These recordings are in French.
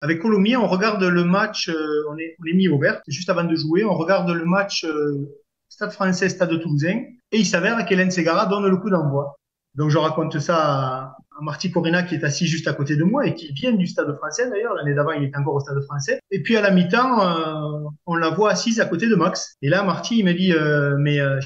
Avec Colomiers, on regarde le match, on est mis au vert, c'est juste avant de jouer, on regarde le match Stade Français, Stade Toulousain, et il s'avère qu'Hélène Ségara donne le coup d'envoi. Donc je raconte ça à Marty Corina qui est assis juste à côté de moi et qui vient du Stade Français d'ailleurs. L'année d'avant, il était encore au Stade Français. Et puis à la mi-temps, on la voit assise à côté de Max. Et là, Marty, il me dit,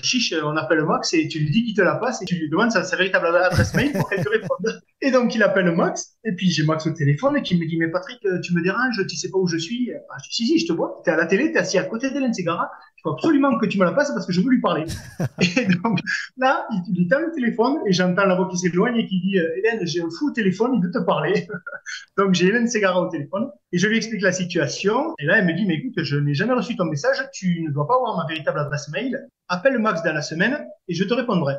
chiche, on appelle Max et tu lui dis qu'il te la passe et tu lui demandes sa véritable adresse mail pour qu'elle te réponde. Et donc il appelle Max. Et puis j'ai Max au téléphone et qui me dit, mais Patrick, tu me déranges, tu sais pas où je suis. Ah, je dis, si, si, je te vois. T'es à la télé, t'es assis à côté d'Hélène Ségara. Il faut absolument que tu me la passes parce que je veux lui parler. Et donc, là, il lui tend le téléphone et j'entends la voix qui s'éloigne et qui dit Hélène, j'ai un fou au téléphone, il veut te parler. Donc, j'ai Hélène Ségara au téléphone et je lui explique la situation. Et là, elle me dit mais écoute, je n'ai jamais reçu ton message, tu ne dois pas avoir ma véritable adresse mail. Appelle Max dans la semaine et je te répondrai.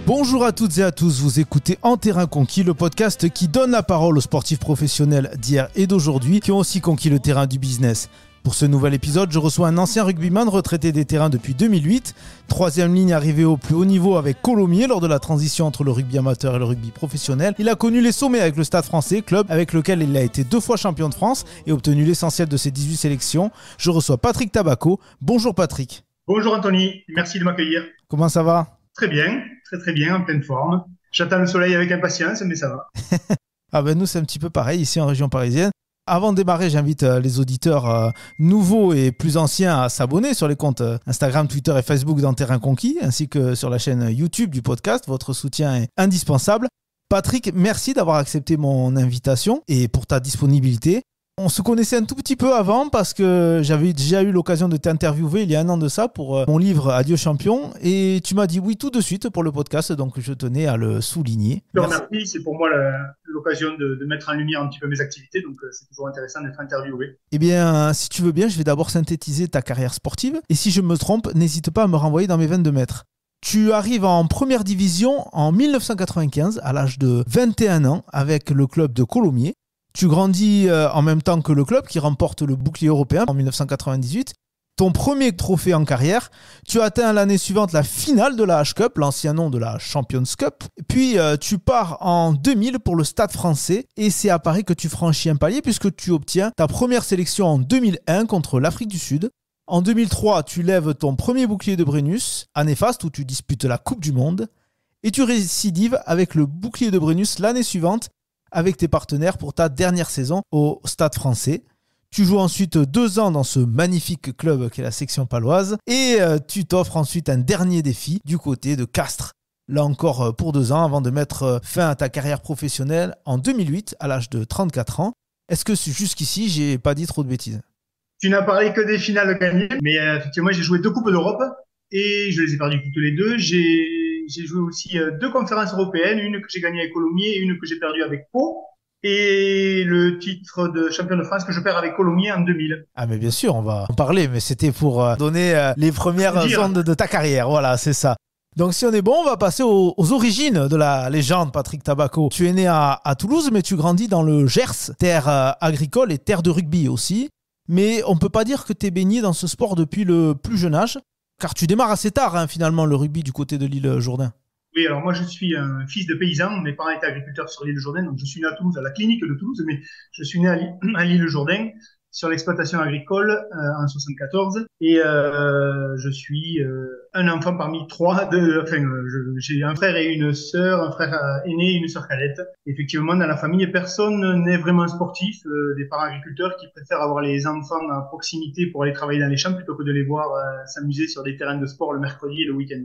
Bonjour à toutes et à tous, vous écoutez En Terrain Conquis, le podcast qui donne la parole aux sportifs professionnels d'hier et d'aujourd'hui qui ont aussi conquis le terrain du business. Pour ce nouvel épisode, je reçois un ancien rugbyman retraité des terrains depuis 2008, troisième ligne arrivé au plus haut niveau avec Colomiers lors de la transition entre le rugby amateur et le rugby professionnel. Il a connu les sommets avec le Stade Français, club avec lequel il a été 2 fois champion de France et obtenu l'essentiel de ses 18 sélections. Je reçois Patrick Tabaco. Bonjour Patrick. Bonjour Anthony, merci de m'accueillir. Comment ça va ? Très bien, très très bien, en pleine forme. J'attends le soleil avec impatience, mais ça va. Ah ben nous c'est un petit peu pareil ici en région parisienne. Avant de démarrer, j'invite les auditeurs nouveaux et plus anciens à s'abonner sur les comptes Instagram, Twitter et Facebook d'En Terrain Conquis, ainsi que sur la chaîne YouTube du podcast. Votre soutien est indispensable. Patrick, merci d'avoir accepté mon invitation et pour ta disponibilité. On se connaissait un tout petit peu avant parce que j'avais déjà eu l'occasion de t'interviewer il y a 1 an de ça pour mon livre Adieu champion et tu m'as dit oui tout de suite pour le podcast, donc je tenais à le souligner. Je te remercie, c'est pour moi l'occasion de mettre en lumière un petit peu mes activités, donc c'est toujours intéressant d'être interviewé. Eh bien, si tu veux bien, je vais d'abord synthétiser ta carrière sportive et si je me trompe, n'hésite pas à me renvoyer dans mes 22 mètres. Tu arrives en première division en 1995 à l'âge de 21 ans avec le club de Colomiers. Tu grandis en même temps que le club qui remporte le bouclier européen en 1998. Ton premier trophée en carrière, tu atteins l'année suivante la finale de la H-Cup, l'ancien nom de la Champions Cup. Puis tu pars en 2000 pour le Stade Français et c'est à Paris que tu franchis un palier puisque tu obtiens ta première sélection en 2001 contre l'Afrique du Sud. En 2003, tu lèves ton premier bouclier de Brennus à Néfaste où tu disputes la Coupe du Monde. Et tu récidives avec le bouclier de Brennus l'année suivante avec tes partenaires pour ta dernière saison au Stade Français. Tu joues ensuite 2 ans dans ce magnifique club qu'est la section paloise et tu t'offres ensuite un dernier défi du côté de Castres. Là encore pour 2 ans avant de mettre fin à ta carrière professionnelle en 2008 à l'âge de 34 ans. Est-ce que jusqu'ici j'ai pas dit trop de bêtises ? Tu n'as parlé que des finales gagnées, mais effectivement, j'ai joué 2 Coupes d'Europe et je les ai perdues toutes les deux. J'ai joué aussi 2 conférences européennes, une que j'ai gagnée avec Colomiers et une que j'ai perdue avec Pau. Et le titre de champion de France que je perds avec Colomiers en 2000. Ah mais bien sûr, on va en parler, mais c'était pour donner les premières ondes de ta carrière, voilà, c'est ça. Donc si on est bon, on va passer aux origines de la légende Patrick Tabaco. Tu es né à Toulouse, mais tu grandis dans le Gers, terre agricole et terre de rugby aussi. Mais on ne peut pas dire que tu es baigné dans ce sport depuis le plus jeune âge, car tu démarres assez tard finalement le rugby du côté de l'île Jourdain. Oui, alors moi je suis un fils de paysan, mes parents étaient agriculteurs sur l'île Jourdain, donc je suis né à Toulouse, à la clinique de Toulouse, mais je suis né à l'île Jourdain sur l'exploitation agricole en 74 et je suis un enfant parmi 3 j'ai un frère et une sœur, un frère aîné et une sœur cadette. Effectivement, dans la famille, personne n'est vraiment sportif, des parents agriculteurs qui préfèrent avoir les enfants à proximité pour aller travailler dans les champs plutôt que de les voir s'amuser sur des terrains de sport le mercredi et le week-end.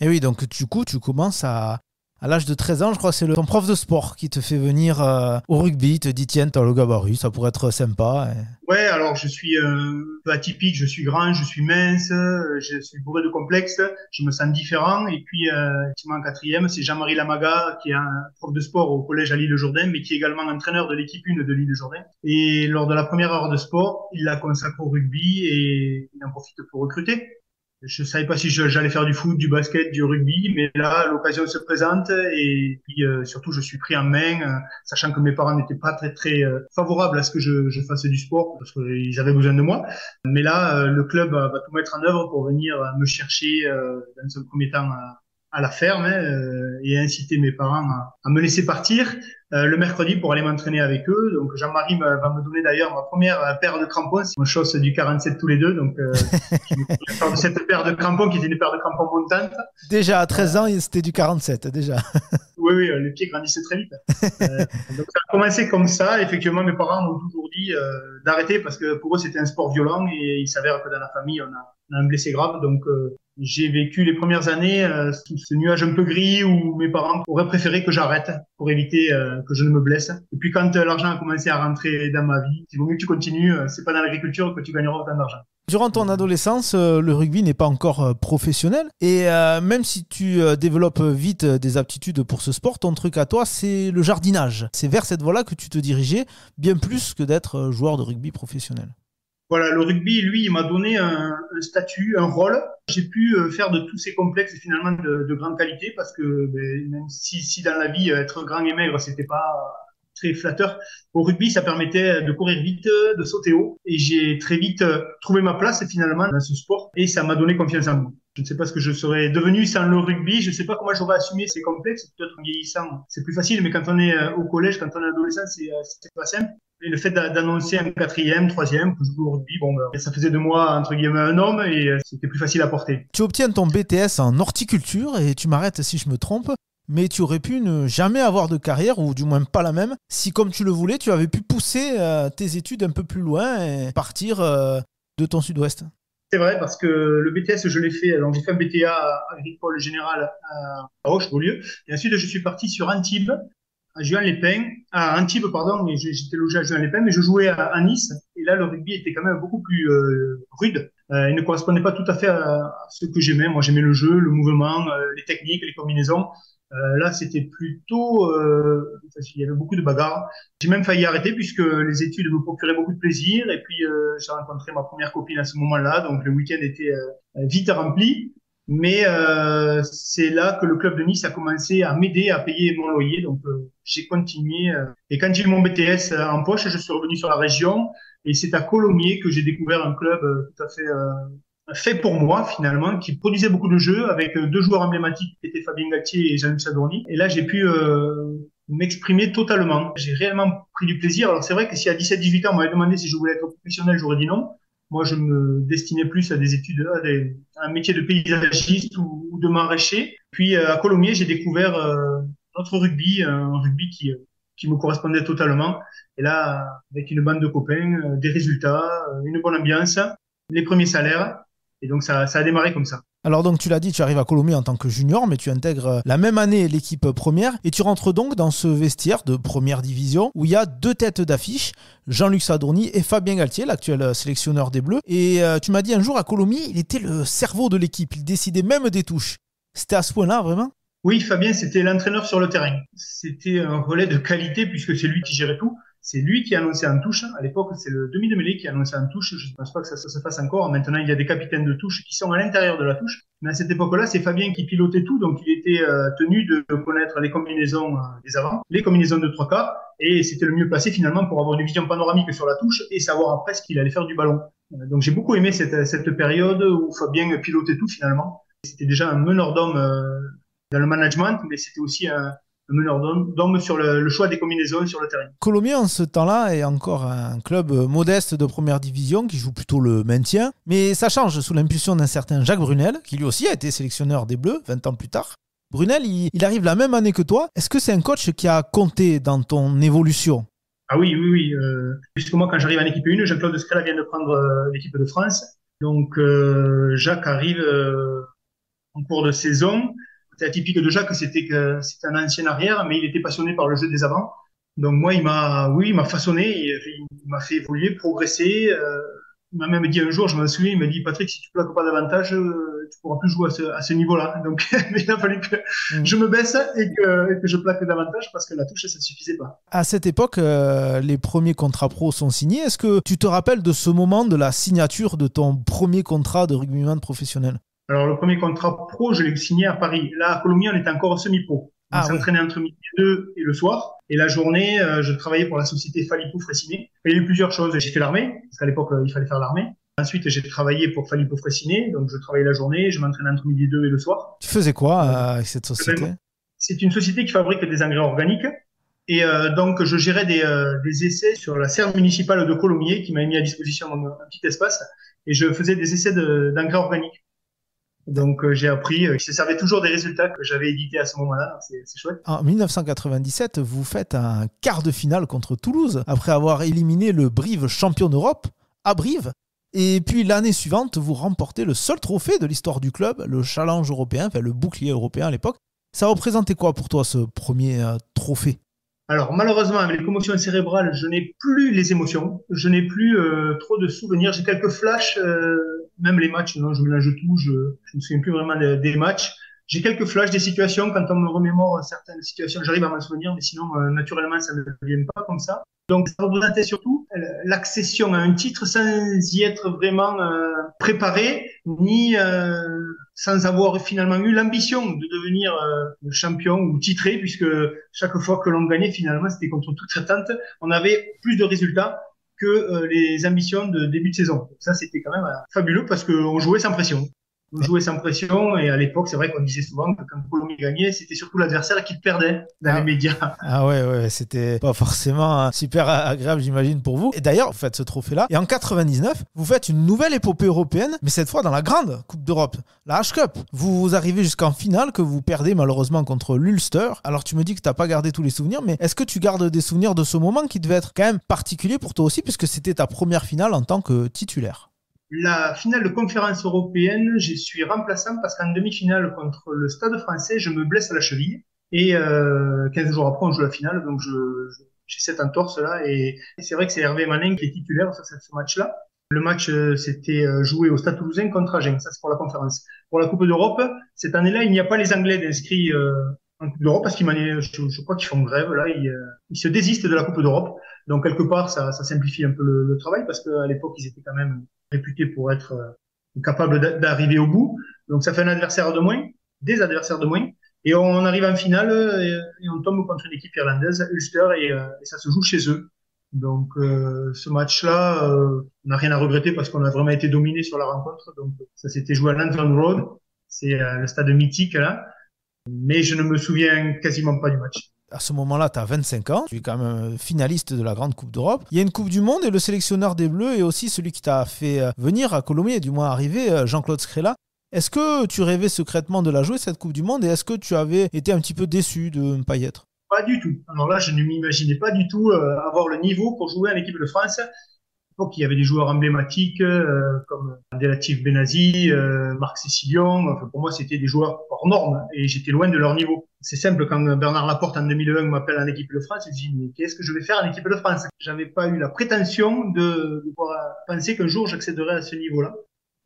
Et oui, donc du coup, tu commences à l'âge de 13 ans, je crois que c'est ton prof de sport qui te fait venir au rugby, il te dit tiens, t'as le gabarit, ça pourrait être sympa. Ouais, alors je suis un peu atypique, je suis grand, je suis mince, je suis bourré de complexes, je me sens différent. Et puis, effectivement, en 4e, c'est Jean-Marie Lamaga, qui est un prof de sport au collège à l'Île-Jourdain, mais qui est également entraîneur de l'équipe 1 de l'Île-Jourdain. Et lors de la première heure de sport, il la consacre au rugby et il en profite pour recruter. Je savais pas si j'allais faire du foot, du basket, du rugby, mais là, l'occasion se présente et puis surtout, je suis pris en main, sachant que mes parents n'étaient pas très favorables à ce que je fasse du sport parce qu'ils avaient besoin de moi. Mais là, le club va tout mettre en œuvre pour venir me chercher dans un premier temps à la ferme et inciter mes parents à me laisser partir le mercredi pour aller m'entraîner avec eux. Donc Jean-Marie va me donner d'ailleurs ma première paire de crampons. C'est une chausse du 47 tous les deux. Donc de cette paire de crampons qui était une paire de crampons montantes. Déjà à 13 ans, c'était du 47 déjà. Oui, les pieds grandissaient très vite. Donc ça a commencé comme ça. Effectivement, mes parents m'ont toujours dit d'arrêter parce que pour eux c'était un sport violent et il s'avère que dans la famille on a un blessé grave. Donc j'ai vécu les premières années sous ce nuage un peu gris où mes parents auraient préféré que j'arrête pour éviter que je ne me blesse. Et puis quand l'argent a commencé à rentrer dans ma vie, il vaut mieux que tu continues. C'est pas dans l'agriculture que tu gagneras autant d'argent. Durant ton adolescence, le rugby n'est pas encore professionnel et même si tu développes vite des aptitudes pour ce sport, ton truc à toi, c'est le jardinage. C'est vers cette voie-là que tu te dirigeais, bien plus que d'être joueur de rugby professionnel. Voilà, le rugby, lui, il m'a donné un statut, un rôle. J'ai pu faire de tous ces complexes finalement de grande qualité parce que même si dans la vie, être grand et maigre, c'était pas très flatteur, au rugby, ça permettait de courir vite, de sauter haut. Et j'ai très vite trouvé ma place finalement dans ce sport et ça m'a donné confiance en moi. Je ne sais pas ce que je serais devenu sans le rugby. Je ne sais pas comment j'aurais assumé ces complexes. Peut-être en vieillissant, c'est plus facile, mais quand on est au collège, quand on est adolescent, c'est pas simple. Et le fait d'annoncer un quatrième, troisième, que je joue au rugby, ça faisait de moi, entre guillemets, un homme et c'était plus facile à porter. Tu obtiens ton BTS en horticulture et tu m'arrêtes si je me trompe, mais tu aurais pu ne jamais avoir de carrière, ou du moins pas la même, si comme tu le voulais, tu avais pu pousser tes études un peu plus loin et partir de ton sud-ouest. C'est vrai, parce que le BTS, je l'ai fait, donc j'ai fait un BTA agricole général à Auch-Beaulieu, et ensuite je suis parti sur Antibes, à Juan-les-Pins, à Antibes, pardon, mais j'étais logé à Juan-les-Pins, mais je jouais à Nice, et là, le rugby était quand même beaucoup plus rude. Il ne correspondait pas tout à fait à ce que j'aimais. Moi, j'aimais le jeu, le mouvement, les techniques, les combinaisons. Là, c'était plutôt... il y avait beaucoup de bagarres. J'ai même failli arrêter puisque les études me procuraient beaucoup de plaisir, et puis j'ai rencontré ma première copine à ce moment-là, donc le week-end était vite rempli. Mais c'est là que le club de Nice a commencé à m'aider à payer mon loyer. Donc j'ai continué. Et quand j'ai eu mon BTS en poche, je suis revenu sur la région. Et c'est à Colomiers que j'ai découvert un club tout à fait fait pour moi finalement, qui produisait beaucoup de jeux avec deux joueurs emblématiques qui étaient Fabien Galtier et Jean-Luc Sadorni. Et là j'ai pu m'exprimer totalement. J'ai réellement pris du plaisir. Alors c'est vrai que si à 17-18 ans on m'avait demandé si je voulais être professionnel, j'aurais dit non. Moi, je me destinais plus à des études, à un métier de paysagiste ou de maraîcher. Puis à Colomiers, j'ai découvert notre rugby, un rugby qui me correspondait totalement. Et là, avec une bande de copains, des résultats, une bonne ambiance, les premiers salaires. Et donc ça a démarré comme ça. Alors donc tu l'as dit, tu arrives à Colomiers en tant que junior, mais tu intègres la même année l'équipe première et tu rentres donc dans ce vestiaire de première division où il y a deux têtes d'affiche, Jean-Luc Sadorni et Fabien Galtier, l'actuel sélectionneur des Bleus. Et tu m'as dit un jour à Colomiers, il était le cerveau de l'équipe, il décidait même des touches. C'était à ce point-là vraiment ? Oui, Fabien, c'était l'entraîneur sur le terrain. C'était un relais de qualité puisque c'est lui qui gérait tout. C'est lui qui annonçait en touche. À l'époque, c'est le demi de mêlée qui annonçait en touche. Je ne pense pas que ça se fasse encore. Maintenant, il y a des capitaines de touche qui sont à l'intérieur de la touche. Mais à cette époque-là, c'est Fabien qui pilotait tout. Donc, il était tenu de connaître les combinaisons des avants, les combinaisons de trois quarts. Et c'était le mieux placé finalement pour avoir une vision panoramique sur la touche et savoir après ce qu'il allait faire du ballon. Donc, j'ai beaucoup aimé cette période où Fabien pilotait tout finalement. C'était déjà un meneur d'hommes dans le management, mais c'était aussi un meneur d'hommes sur le choix des combinaisons sur le terrain. Colomiers, en ce temps-là, est encore un club modeste de première division qui joue plutôt le maintien. Mais ça change sous l'impulsion d'un certain Jacques Brunel, qui lui aussi a été sélectionneur des Bleus 20 ans plus tard. Brunel, il arrive la même année que toi. Est-ce que c'est un coach qui a compté dans ton évolution ? Ah oui. Puisque moi, quand j'arrive en équipe 1, Jean-Claude Scrella vient de prendre l'équipe de France. Donc, Jacques arrive en cours de saison. C'est atypique de Jacques, c'était un ancien arrière, mais il était passionné par le jeu des avants. Donc moi, il m'a façonné, il m'a fait évoluer, progresser. Il m'a même dit un jour, je me souviens, il m'a dit, Patrick, si tu plaques pas davantage, tu pourras plus jouer à ce niveau-là. Donc il a fallu que je me baisse et que je plaque davantage parce que la touche, ça suffisait pas. À cette époque, les premiers contrats pro sont signés. Est-ce que tu te rappelles de ce moment de la signature de ton premier contrat de rugbyman professionnel ? Alors, le premier contrat pro, je l'ai signé à Paris. Là, à Colomiers, on était encore semi-pro. On Ah ouais. s'entraînait entre midi et deux et le soir. Et la journée, je travaillais pour la société Falipou Fraissinet. Il y a eu plusieurs choses. J'ai fait l'armée, parce qu'à l'époque, il fallait faire l'armée. Ensuite, j'ai travaillé pour Falipou Fraissinet. Donc, je travaillais la journée, je m'entraînais entre midi et deux et le soir. Tu faisais quoi Euh, avec cette société? c'est une société qui fabrique des engrais organiques. Et donc, je gérais des essais sur la serre municipale de Colomiers qui m'avait mis à disposition un petit espace. Et je faisais des essais d'engrais organiques. Donc, j'ai appris, il se servait toujours des résultats que j'avais édités à ce moment-là. Donc c'est chouette. En 1997, vous faites un quart de finale contre Toulouse après avoir éliminé le Brive champion d'Europe à Brive. Et puis l'année suivante, vous remportez le seul trophée de l'histoire du club, le Challenge européen, enfin le bouclier européen à l'époque. Ça représentait quoi pour toi ce premier trophée? Alors, malheureusement, avec les commotions cérébrales, je n'ai plus les émotions. Je n'ai plus trop de souvenirs. J'ai quelques flashs, même les matchs, non, je mélange tout. Je me souviens plus vraiment des matchs. J'ai quelques flashs des situations. Quand on me remémore certaines situations, j'arrive à m'en souvenir, mais sinon, naturellement, ça ne vient pas comme ça. Donc, ça représentait surtout l'accession à un titre sans y être vraiment préparé, ni sans avoir finalement eu l'ambition de devenir champion ou titré, puisque chaque fois que l'on gagnait, finalement, c'était contre toute attente. On avait plus de résultats que les ambitions de début de saison. Donc ça, c'était quand même fabuleux parce qu'on jouait sans pression. On jouait sans pression et à l'époque, c'est vrai qu'on disait souvent que quand Colomiers gagnait, c'était surtout l'adversaire qui perdait dans les médias. Ah ouais, c'était pas forcément super agréable, j'imagine, pour vous. Et d'ailleurs, vous faites ce trophée-là. Et en 99, vous faites une nouvelle épopée européenne, mais cette fois dans la grande Coupe d'Europe, la H-Cup. Vous arrivez jusqu'en finale, que vous perdez malheureusement contre l'Ulster. Alors tu me dis que t'as pas gardé tous les souvenirs, mais est-ce que tu gardes des souvenirs de ce moment qui devait être quand même particulier pour toi aussi, puisque c'était ta première finale en tant que titulaire? La finale de conférence européenne, je suis remplaçant parce qu'en demi-finale contre le Stade français, je me blesse à la cheville. Et 15 jours après, on joue la finale, donc j'ai cette entorse-là. Et c'est vrai que c'est Hervé Manin qui est titulaire sur ce match-là. Le match, c'était joué au Stade Toulousain contre Agen. Ça, c'est pour la conférence. Pour la Coupe d'Europe, cette année-là, il n'y a pas les Anglais d'inscrits en Coupe d'Europe parce je crois qu'ils font grève. Là, ils se désistent de la Coupe d'Europe. Donc, quelque part, ça simplifie un peu le travail parce qu'à l'époque, ils étaient quand même réputés pour être capables d'arriver au bout. Donc, ça fait un adversaire de moins, des adversaires de moins. Et on arrive en finale et on tombe contre une équipe irlandaise, Ulster, et ça se joue chez eux. Donc ce match-là, on n'a rien à regretter parce qu'on a vraiment été dominé sur la rencontre. Donc ça s'était joué à Lanford Road, c'est le stade mythique là, mais je ne me souviens quasiment pas du match. À ce moment-là, tu as 25 ans, tu es quand même finaliste de la Grande Coupe d'Europe. Il y a une Coupe du Monde et le sélectionneur des Bleus est aussi celui qui t'a fait venir à Colomiers, du moins arriver, Jean-Claude Scrella. Est-ce que tu rêvais secrètement de la jouer, cette Coupe du Monde, et est-ce que tu avais été un petit peu déçu de ne pas y être? Pas du tout. Alors là, je ne m'imaginais pas du tout avoir le niveau pour jouer en équipe de France. Donc, il y avait des joueurs emblématiques comme Abdelatif Benazi, Marc Cécilion. Enfin, pour moi, c'était des joueurs hors normes et j'étais loin de leur niveau. C'est simple, quand Bernard Laporte en 2001 m'appelle en équipe de France, je me dis mais qu'est-ce que je vais faire en équipe de France? J'avais pas eu la prétention de pouvoir penser qu'un jour j'accéderais à ce niveau-là.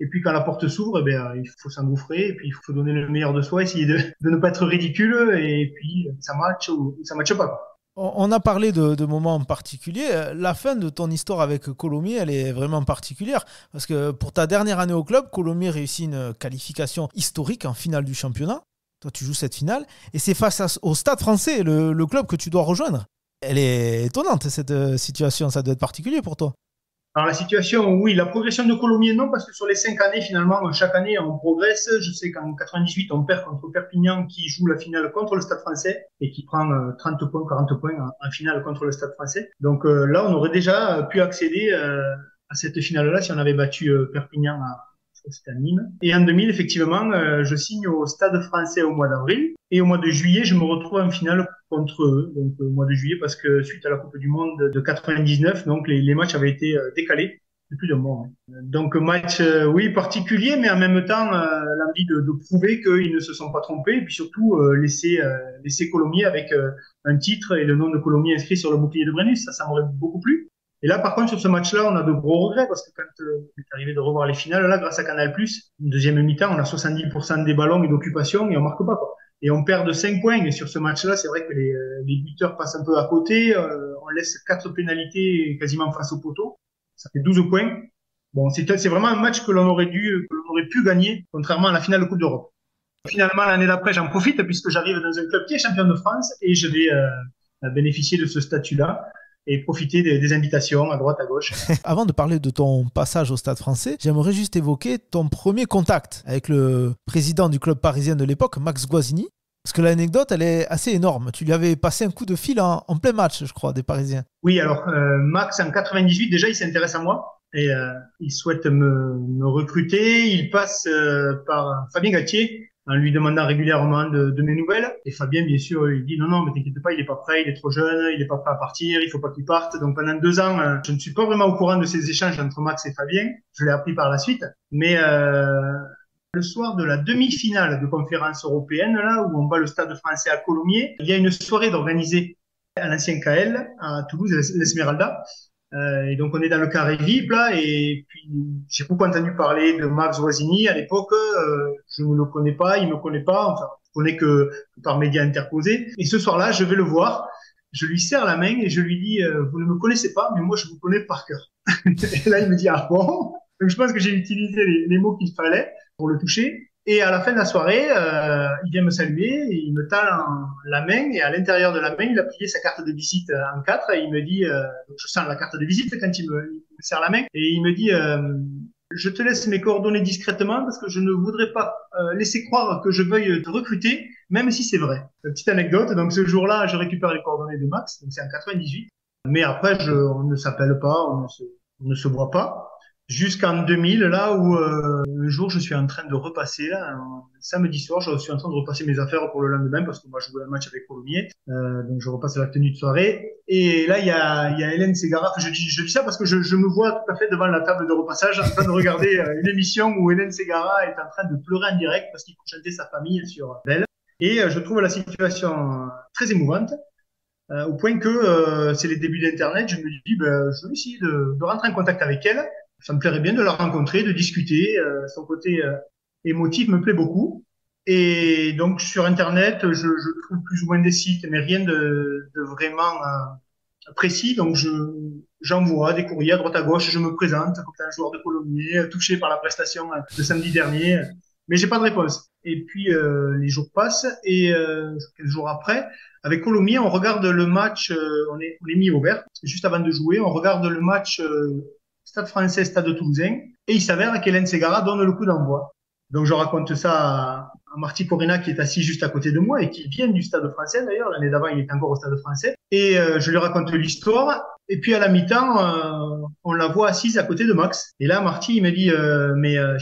Et puis quand la porte s'ouvre, eh bien, il faut s'engouffrer et puis il faut donner le meilleur de soi, essayer de ne pas être ridicule et puis ça match ou ça matche pas, quoi. On a parlé de moments particuliers. La fin de ton histoire avec Colomiers, elle est vraiment particulière. Parce que pour ta dernière année au club, Colomiers réussit une qualification historique en finale du championnat. Toi, tu joues cette finale. Et c'est face au Stade français, le club que tu dois rejoindre. Elle est étonnante, cette situation. Ça doit être particulier pour toi. Alors la situation, oui, la progression de Colomiers, non, parce que sur les 5 années, finalement, chaque année, on progresse. Je sais qu'en 98, on perd contre Perpignan qui joue la finale contre le Stade français et qui prend 30 points, 40 points en finale contre le Stade français. Donc là, on aurait déjà pu accéder à cette finale-là si on avait battu Perpignan je crois que c'était à Nîmes. Et en 2000, effectivement, je signe au Stade français au mois d'avril. Et au mois de juillet, je me retrouve en finale contre eux, donc au mois de juillet, parce que suite à la Coupe du Monde de 99, donc les matchs avaient été décalés de plus d'un mois. Donc match, oui, particulier, mais en même temps, l'envie de prouver qu'ils ne se sont pas trompés, et puis surtout laisser Colomiers avec un titre et le nom de Colomiers inscrit sur le bouclier de Brennus, ça m'aurait beaucoup plu. Et là, par contre, sur ce match-là, on a de gros regrets parce que quand on est arrivé de revoir les finales, là, grâce à Canal+, une deuxième mi-temps, on a 70% des ballons et d'occupation et on marque pas, quoi. Et on perd de 5 points. Et sur ce match-là, c'est vrai que les buteurs passent un peu à côté. On laisse 4 pénalités quasiment face au poteau. Ça fait 12 points. Bon, c'est vraiment un match que l'on aurait aurait pu gagner, contrairement à la finale de Coupe d'Europe. Finalement, l'année d'après, j'en profite puisque j'arrive dans un club qui est champion de France et je vais bénéficier de ce statut-là et profiter des invitations à droite, à gauche. Avant de parler de ton passage au Stade Français, j'aimerais juste évoquer ton premier contact avec le président du club parisien de l'époque, Max Guazzini. Parce que l'anecdote, elle est assez énorme. Tu lui avais passé un coup de fil en plein match, je crois, des Parisiens. Oui, alors Max, en 98, déjà, il s'intéresse à moi et il souhaite me recruter. Il passe par Fabien Galtier en lui demandant régulièrement de mes nouvelles. Et Fabien, bien sûr, il dit non, mais t'inquiète pas, il est pas prêt, il est trop jeune, il est pas prêt à partir, il faut pas qu'il parte. Donc pendant 2 ans, je ne suis pas vraiment au courant de ces échanges entre Max et Fabien. Je l'ai appris par la suite. Mais le soir de la demi-finale de conférence européenne, là où on bat le Stade Français à Colomiers, il y a une soirée d'organiser à l'ancien KL, à Toulouse, l'Esmeralda. Et donc, on est dans le carré VIP, là, et puis j'ai beaucoup entendu parler de Max Guazzini à l'époque. Je ne le connais pas, il me connaît pas, enfin, je connais que par médias interposés. Et ce soir-là, je vais le voir, je lui serre la main et je lui dis, vous ne me connaissez pas, mais moi, je vous connais par cœur. Et là, il me dit, ah bon? Donc, je pense que j'ai utilisé les mots qu'il fallait pour le toucher. Et à la fin de la soirée, il vient me saluer, et il me tend la main, et à l'intérieur de la main, il a plié sa carte de visite en 4, et il me dit, donc je sens la carte de visite quand il me serre la main, et il me dit, je te laisse mes coordonnées discrètement parce que je ne voudrais pas laisser croire que je veuille te recruter, même si c'est vrai. Petite anecdote, donc ce jour-là, je récupère les coordonnées de Max, donc c'est en 98, mais après, on ne s'appelle pas, on ne se voit pas. Jusqu'en 2000, là où un jour je suis en train de repasser, là, un samedi soir, je suis en train de repasser mes affaires pour le lendemain parce que moi je jouais un match avec Colomiers, donc je repasse la tenue de soirée. Et là il y a Hélène Ségara. Je dis ça parce que je me vois tout à fait devant la table de repassage en train de regarder une émission où Hélène Ségara est en train de pleurer en direct parce qu'il faut chanter sa famille sur Belle. Et je trouve la situation très émouvante. Au point que c'est les débuts d'Internet, je me dis je vais essayer de rentrer en contact avec elle. Ça me plairait bien de la rencontrer, de discuter. Son côté émotif me plaît beaucoup. Et donc, sur Internet, je trouve plus ou moins des sites, mais rien de vraiment précis. Donc, j'envoie des courriers à droite à gauche, je me présente comme un joueur de Colomiers, touché par la prestation de samedi dernier, mais j'ai pas de réponse. Et puis, les jours passent, et 15 jours après, avec Colomiers, on regarde le match, on est mis au vert, juste avant de jouer, on regarde le match Stade Français, Stade Toulousain, et il s'avère qu'Hélène Ségara donne le coup d'envoi. Donc je raconte ça à Marty Corena qui est assis juste à côté de moi et qui vient du Stade Français d'ailleurs, l'année d'avant il était encore au Stade Français, et je lui raconte l'histoire, et puis à la mi-temps, on la voit assise à côté de Max, et là Marty il me dit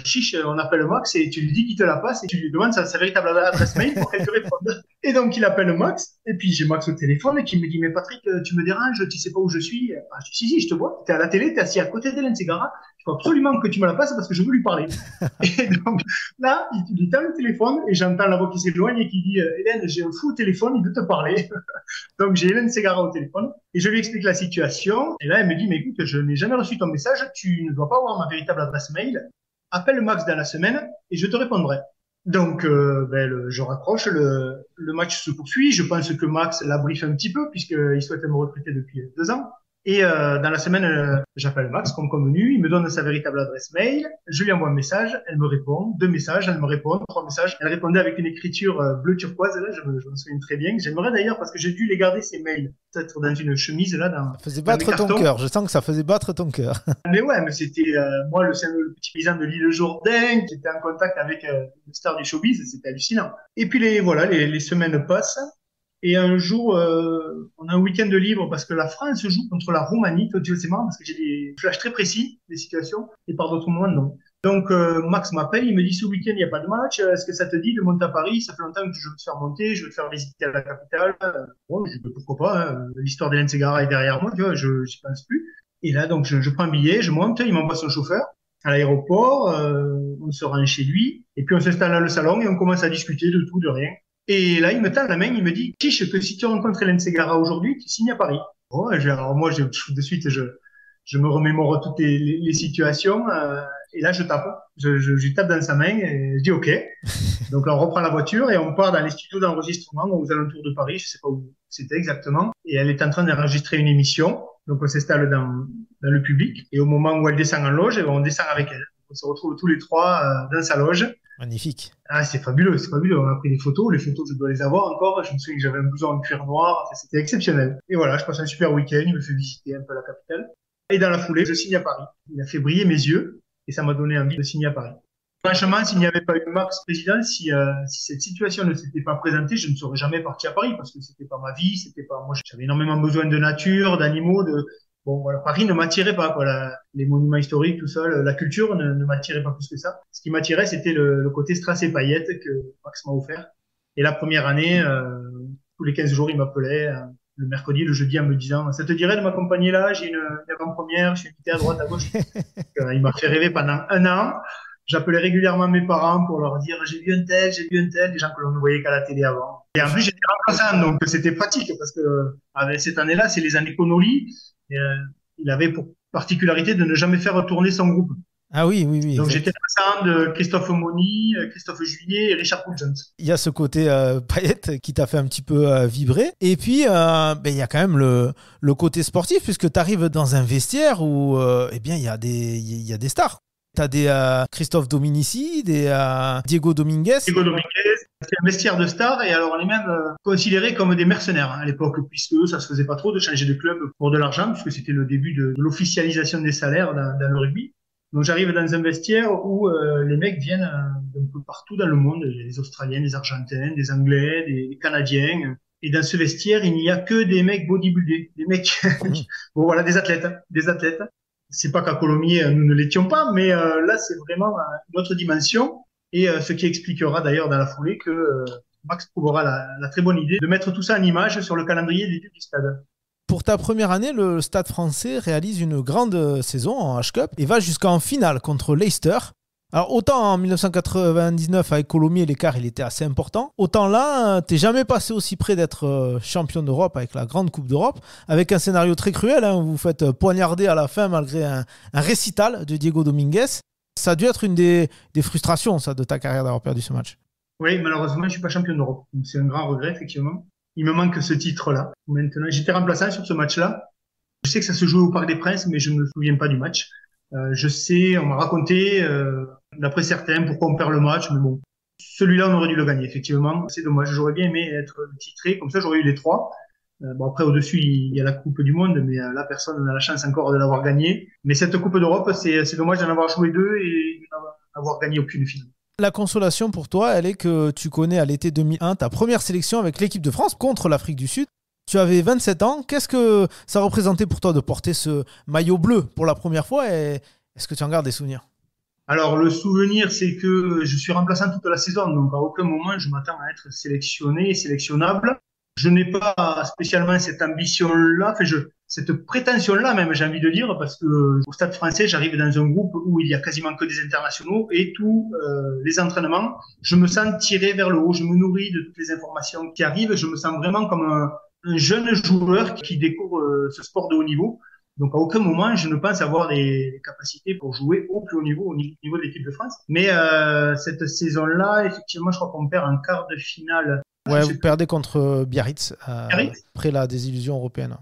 chiche, on appelle Max et tu lui dis qu'il te la passe et tu lui demandes sa véritable adresse mail pour qu'elle te réponde. Et donc il appelle Max, et puis j'ai Max au téléphone et qui me dit mais Patrick, tu me déranges, tu sais pas où je suis? Ah, je dis si, je te vois, t'es à la télé, t'es assis à côté d'Hélène Ségara, il faut absolument que tu me la passes parce que je veux lui parler. Et donc là, il tend le téléphone et j'entends la voix qui s'éloigne et qui dit Hélène, j'ai un fou au téléphone, il veut te parler. Donc j'ai Hélène Ségara au téléphone et je lui explique la situation. Et là, elle me dit mais écoute, je n'ai jamais reçu ton message, tu ne dois pas avoir ma véritable adresse mail. Appelle Max dans la semaine et je te répondrai. Donc je raccroche, le match se poursuit. Je pense que Max la briefe un petit peu puisqu'il souhaitait me recruter depuis 2 ans. Et dans la semaine, j'appelle Max comme convenu, il me donne sa véritable adresse mail, je lui envoie un message, elle me répond, 2 messages, elle me répond, 3 messages. Elle répondait avec une écriture bleu turquoise, là, je me souviens très bien. J'aimerais d'ailleurs, parce que j'ai dû les garder ces mails, peut-être dans une chemise là, Ça faisait battre ton cœur, je sens que ça faisait battre ton cœur. Mais ouais, mais c'était moi le petit paysan de l'île Jourdain qui était en contact avec une star du showbiz, c'était hallucinant. Et puis les semaines passent. Et un jour, on a un week-end de libre parce que la France joue contre la Roumanie. Toi, tu sais, c'est marrant parce que j'ai des flashs très précis des situations et par d'autres moments, non. Donc, Max m'appelle, il me dit ce week-end, il n'y a pas de match. Est-ce que ça te dit de monter à Paris? Ça fait longtemps que je veux te faire monter, je veux te faire visiter à la capitale. Bon, je dis pourquoi pas, hein. L'histoire d'Hélène Ségara est derrière moi, tu vois, je n'y pense plus. Et là, donc, je prends un billet, je monte, il m'envoie son chauffeur à l'aéroport, on se rend chez lui, et puis on s'installe dans le salon et on commence à discuter de tout, de rien. Et là, il me tend la main, il me dit, chiche, que si tu rencontres Hélène Ségara aujourd'hui, tu signes à Paris. Bon, alors moi, de suite, je me remémore toutes les situations, et là, je tape. Je tape dans sa main et je dis OK. Donc là, on reprend la voiture et on part dans les studios d'enregistrement aux alentours de Paris, je sais pas où c'était exactement. Et elle est en train d'enregistrer une émission. Donc on s'installe dans le public. Et au moment où elle descend en loge, on descend avec elle. on se retrouve tous les trois dans sa loge. Magnifique. Ah, c'est fabuleux, c'est fabuleux. On a pris des photos. Les photos, je dois les avoir encore. Je me souviens que j'avais un blouson en cuir noir. Enfin, c'était exceptionnel. Et voilà, je passe un super week-end. Il me fait visiter un peu la capitale. Et dans la foulée, je signe à Paris. Il a fait briller mes yeux et ça m'a donné envie de signer à Paris. Franchement, s'il n'y avait pas eu Max président, si cette situation ne s'était pas présentée, je ne serais jamais parti à Paris parce que c'était pas ma vie, c'était pas moi. J'avais énormément besoin de nature, d'animaux, de bon voilà. Paris ne m'attirait pas quoi. Les monuments historiques, tout ça, la culture ne m'attirait pas plus que ça. Ce qui m'attirait, c'était le côté strass et paillettes que Max m'a offert. Et la première année, tous les 15 jours, il m'appelait. Le mercredi, le jeudi, en me disant, ça te dirait de m'accompagner là? J'ai une avant-première, je suis invité à droite, à gauche. Il m'a fait rêver pendant un an. J'appelais régulièrement mes parents pour leur dire j'ai vu un tel, des gens que l'on ne voyait qu'à la télé avant. Et en plus, j'étais remplaçant, donc c'était pratique parce que avec cette année-là, c'est les années Connolly. Et, il avait pour particularité de ne jamais faire retourner son groupe. Ah oui, oui, oui. Donc Exact. j'étais remplaçant de Christophe Moni, Christophe Juillet et Richard Poul-Jones. Il y a ce côté paillette qui t'a fait un petit peu vibrer. Et puis, il y a quand même le côté sportif, puisque tu arrives dans un vestiaire où il y a des stars. Tu as des Christophe Dominici, des Diego Dominguez. Diego Dominguez, c'est un vestiaire de stars et alors on est même considérés comme des mercenaires à l'époque, puisque ça se faisait pas trop de changer de club pour de l'argent, puisque c'était le début de l'officialisation des salaires dans le rugby. Donc j'arrive dans un vestiaire où les mecs viennent d'un peu partout dans le monde. Il y a des Australiens, des Argentins, des Anglais, des Canadiens. Et dans ce vestiaire, il n'y a que des mecs bodybuildés, des mecs, bon voilà, des athlètes, des athlètes. C'est pas qu'à Colomiers, nous ne l'étions pas, mais là, c'est vraiment une autre dimension. Et ce qui expliquera d'ailleurs dans la foulée que Max trouvera la très bonne idée de mettre tout ça en image sur le calendrier du stade. Pour ta première année, le Stade français réalise une grande saison en H-Cup et va jusqu'en finale contre Leicester. Alors autant en 1999 avec Colomiers, l'écart il était assez important, autant là, t'es jamais passé aussi près d'être champion d'Europe avec la grande Coupe d'Europe, avec un scénario très cruel, hein, où vous faites poignarder à la fin malgré un récital de Diego Dominguez. Ça a dû être une des frustrations ça, de ta carrière d'avoir perdu ce match. Oui, malheureusement, je suis pas champion d'Europe. Donc, c'est un grand regret, effectivement. Il me manque ce titre-là. Maintenant, j'étais remplaçant sur ce match-là. Je sais que ça se jouait au Parc des Princes, mais je ne me souviens pas du match. Je sais, on m'a raconté, d'après certains, pourquoi on perd le match, mais bon, celui-là, on aurait dû le gagner, effectivement. C'est dommage, j'aurais bien aimé être titré, comme ça, j'aurais eu les trois. Bon, après, au-dessus, il y a la Coupe du Monde, mais là, personne n'a la chance encore de l'avoir gagnée. Mais cette Coupe d'Europe, c'est dommage d'en avoir joué deux et d'avoir gagné aucune finale. La consolation pour toi, elle est que tu connais à l'été 2001 ta première sélection avec l'équipe de France contre l'Afrique du Sud. Tu avais 27 ans. Qu'est-ce que ça représentait pour toi de porter ce maillot bleu pour la première fois et est-ce que tu en gardes des souvenirs? Alors, le souvenir, c'est que je suis remplaçant toute la saison, donc à aucun moment je m'attends à être sélectionné et sélectionnable. Je n'ai pas spécialement cette ambition-là, cette prétention-là même, j'ai envie de dire, parce que au Stade français, j'arrive dans un groupe où il y a quasiment que des internationaux et tous les entraînements, je me sens tiré vers le haut, je me nourris de toutes les informations qui arrivent, je me sens vraiment comme un jeune joueur qui découvre ce sport de haut niveau. Donc, à aucun moment, je ne pense avoir les capacités pour jouer au plus haut niveau, au niveau de l'équipe de France. Mais cette saison-là, effectivement, je crois qu'on perd en quart de finale. Ouais, vous perdez contre Biarritz, Biarritz après la désillusion européenne.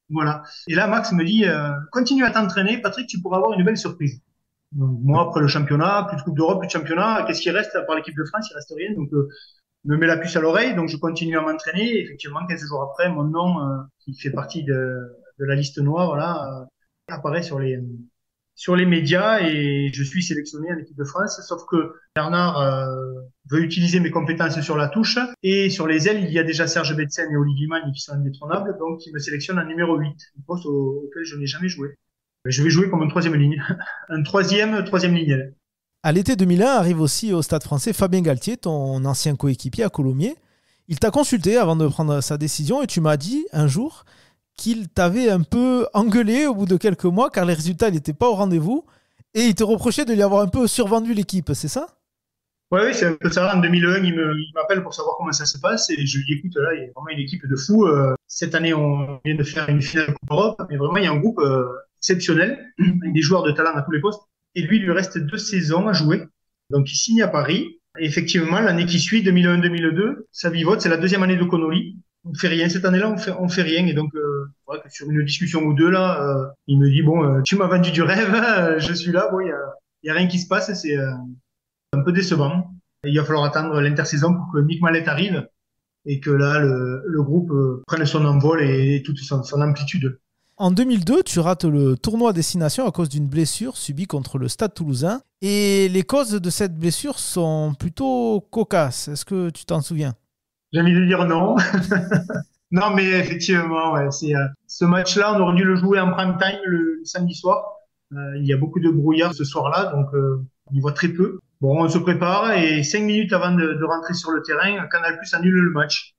Voilà. Et là, Max me dit, continue à t'entraîner, Patrick, tu pourras avoir une belle surprise. Donc, moi, après le championnat, plus de Coupe d'Europe, plus de championnat, qu'est-ce qui reste à part l'équipe de France? Il reste rien. Donc, me met la puce à l'oreille. Donc, je continue à m'entraîner. Et effectivement, 15 jours après, mon nom, qui fait partie de la liste noire, là, apparaît sur les médias et je suis sélectionné en équipe de France. Sauf que Bernard veut utiliser mes compétences sur la touche et sur les ailes, il y a déjà Serge Betsen et Olivier Magne qui sont indétrônables. Donc, il me sélectionne en numéro 8, un poste auquel je n'ai jamais joué. Je vais jouer comme une troisième ligne. Un troisième ligne. À l'été 2001 arrive aussi au Stade français Fabien Galtier, ton ancien coéquipier à Colomiers. Il t'a consulté avant de prendre sa décision et tu m'as dit un jour qu'il t'avait un peu engueulé au bout de quelques mois car les résultats n'étaient pas au rendez-vous et il te reprochait de lui avoir un peu survendu l'équipe, c'est ça? Oui, c'est un peu ça. En 2001, il m'appelle pour savoir comment ça se passe et je lui dis, écoute, là, il y a vraiment une équipe de fous. Cette année, on vient de faire une finale Coupe Europe, mais vraiment, il y a un groupe exceptionnel, avec des joueurs de talent à tous les postes. Et lui, il lui reste 2 saisons à jouer. Donc, il signe à Paris. Et effectivement, l'année qui suit, 2001-2002, ça vivote. C'est la deuxième année de Connolly. On fait rien. Cette année-là, on fait rien. Et donc, voilà, sur une discussion ou deux, là, il me dit, bon, tu m'as vendu du rêve, je suis là. Bon, Il n'y a rien qui se passe, c'est un peu décevant. Il va falloir attendre l'intersaison pour que Mick Mallet arrive et que là, le groupe prenne son envol et toute son amplitude. En 2002, tu rates le tournoi Destination à cause d'une blessure subie contre le Stade Toulousain. Et les causes de cette blessure sont plutôt cocasses. Est-ce que tu t'en souviens? J'ai envie de dire non. Non, mais effectivement, ouais, ce match-là, on aurait dû le jouer en prime time le samedi soir. Il y a beaucoup de brouillard ce soir-là, donc on y voit très peu. Bon, on se prépare et 5 minutes avant de rentrer sur le terrain, Canal+ annule le match.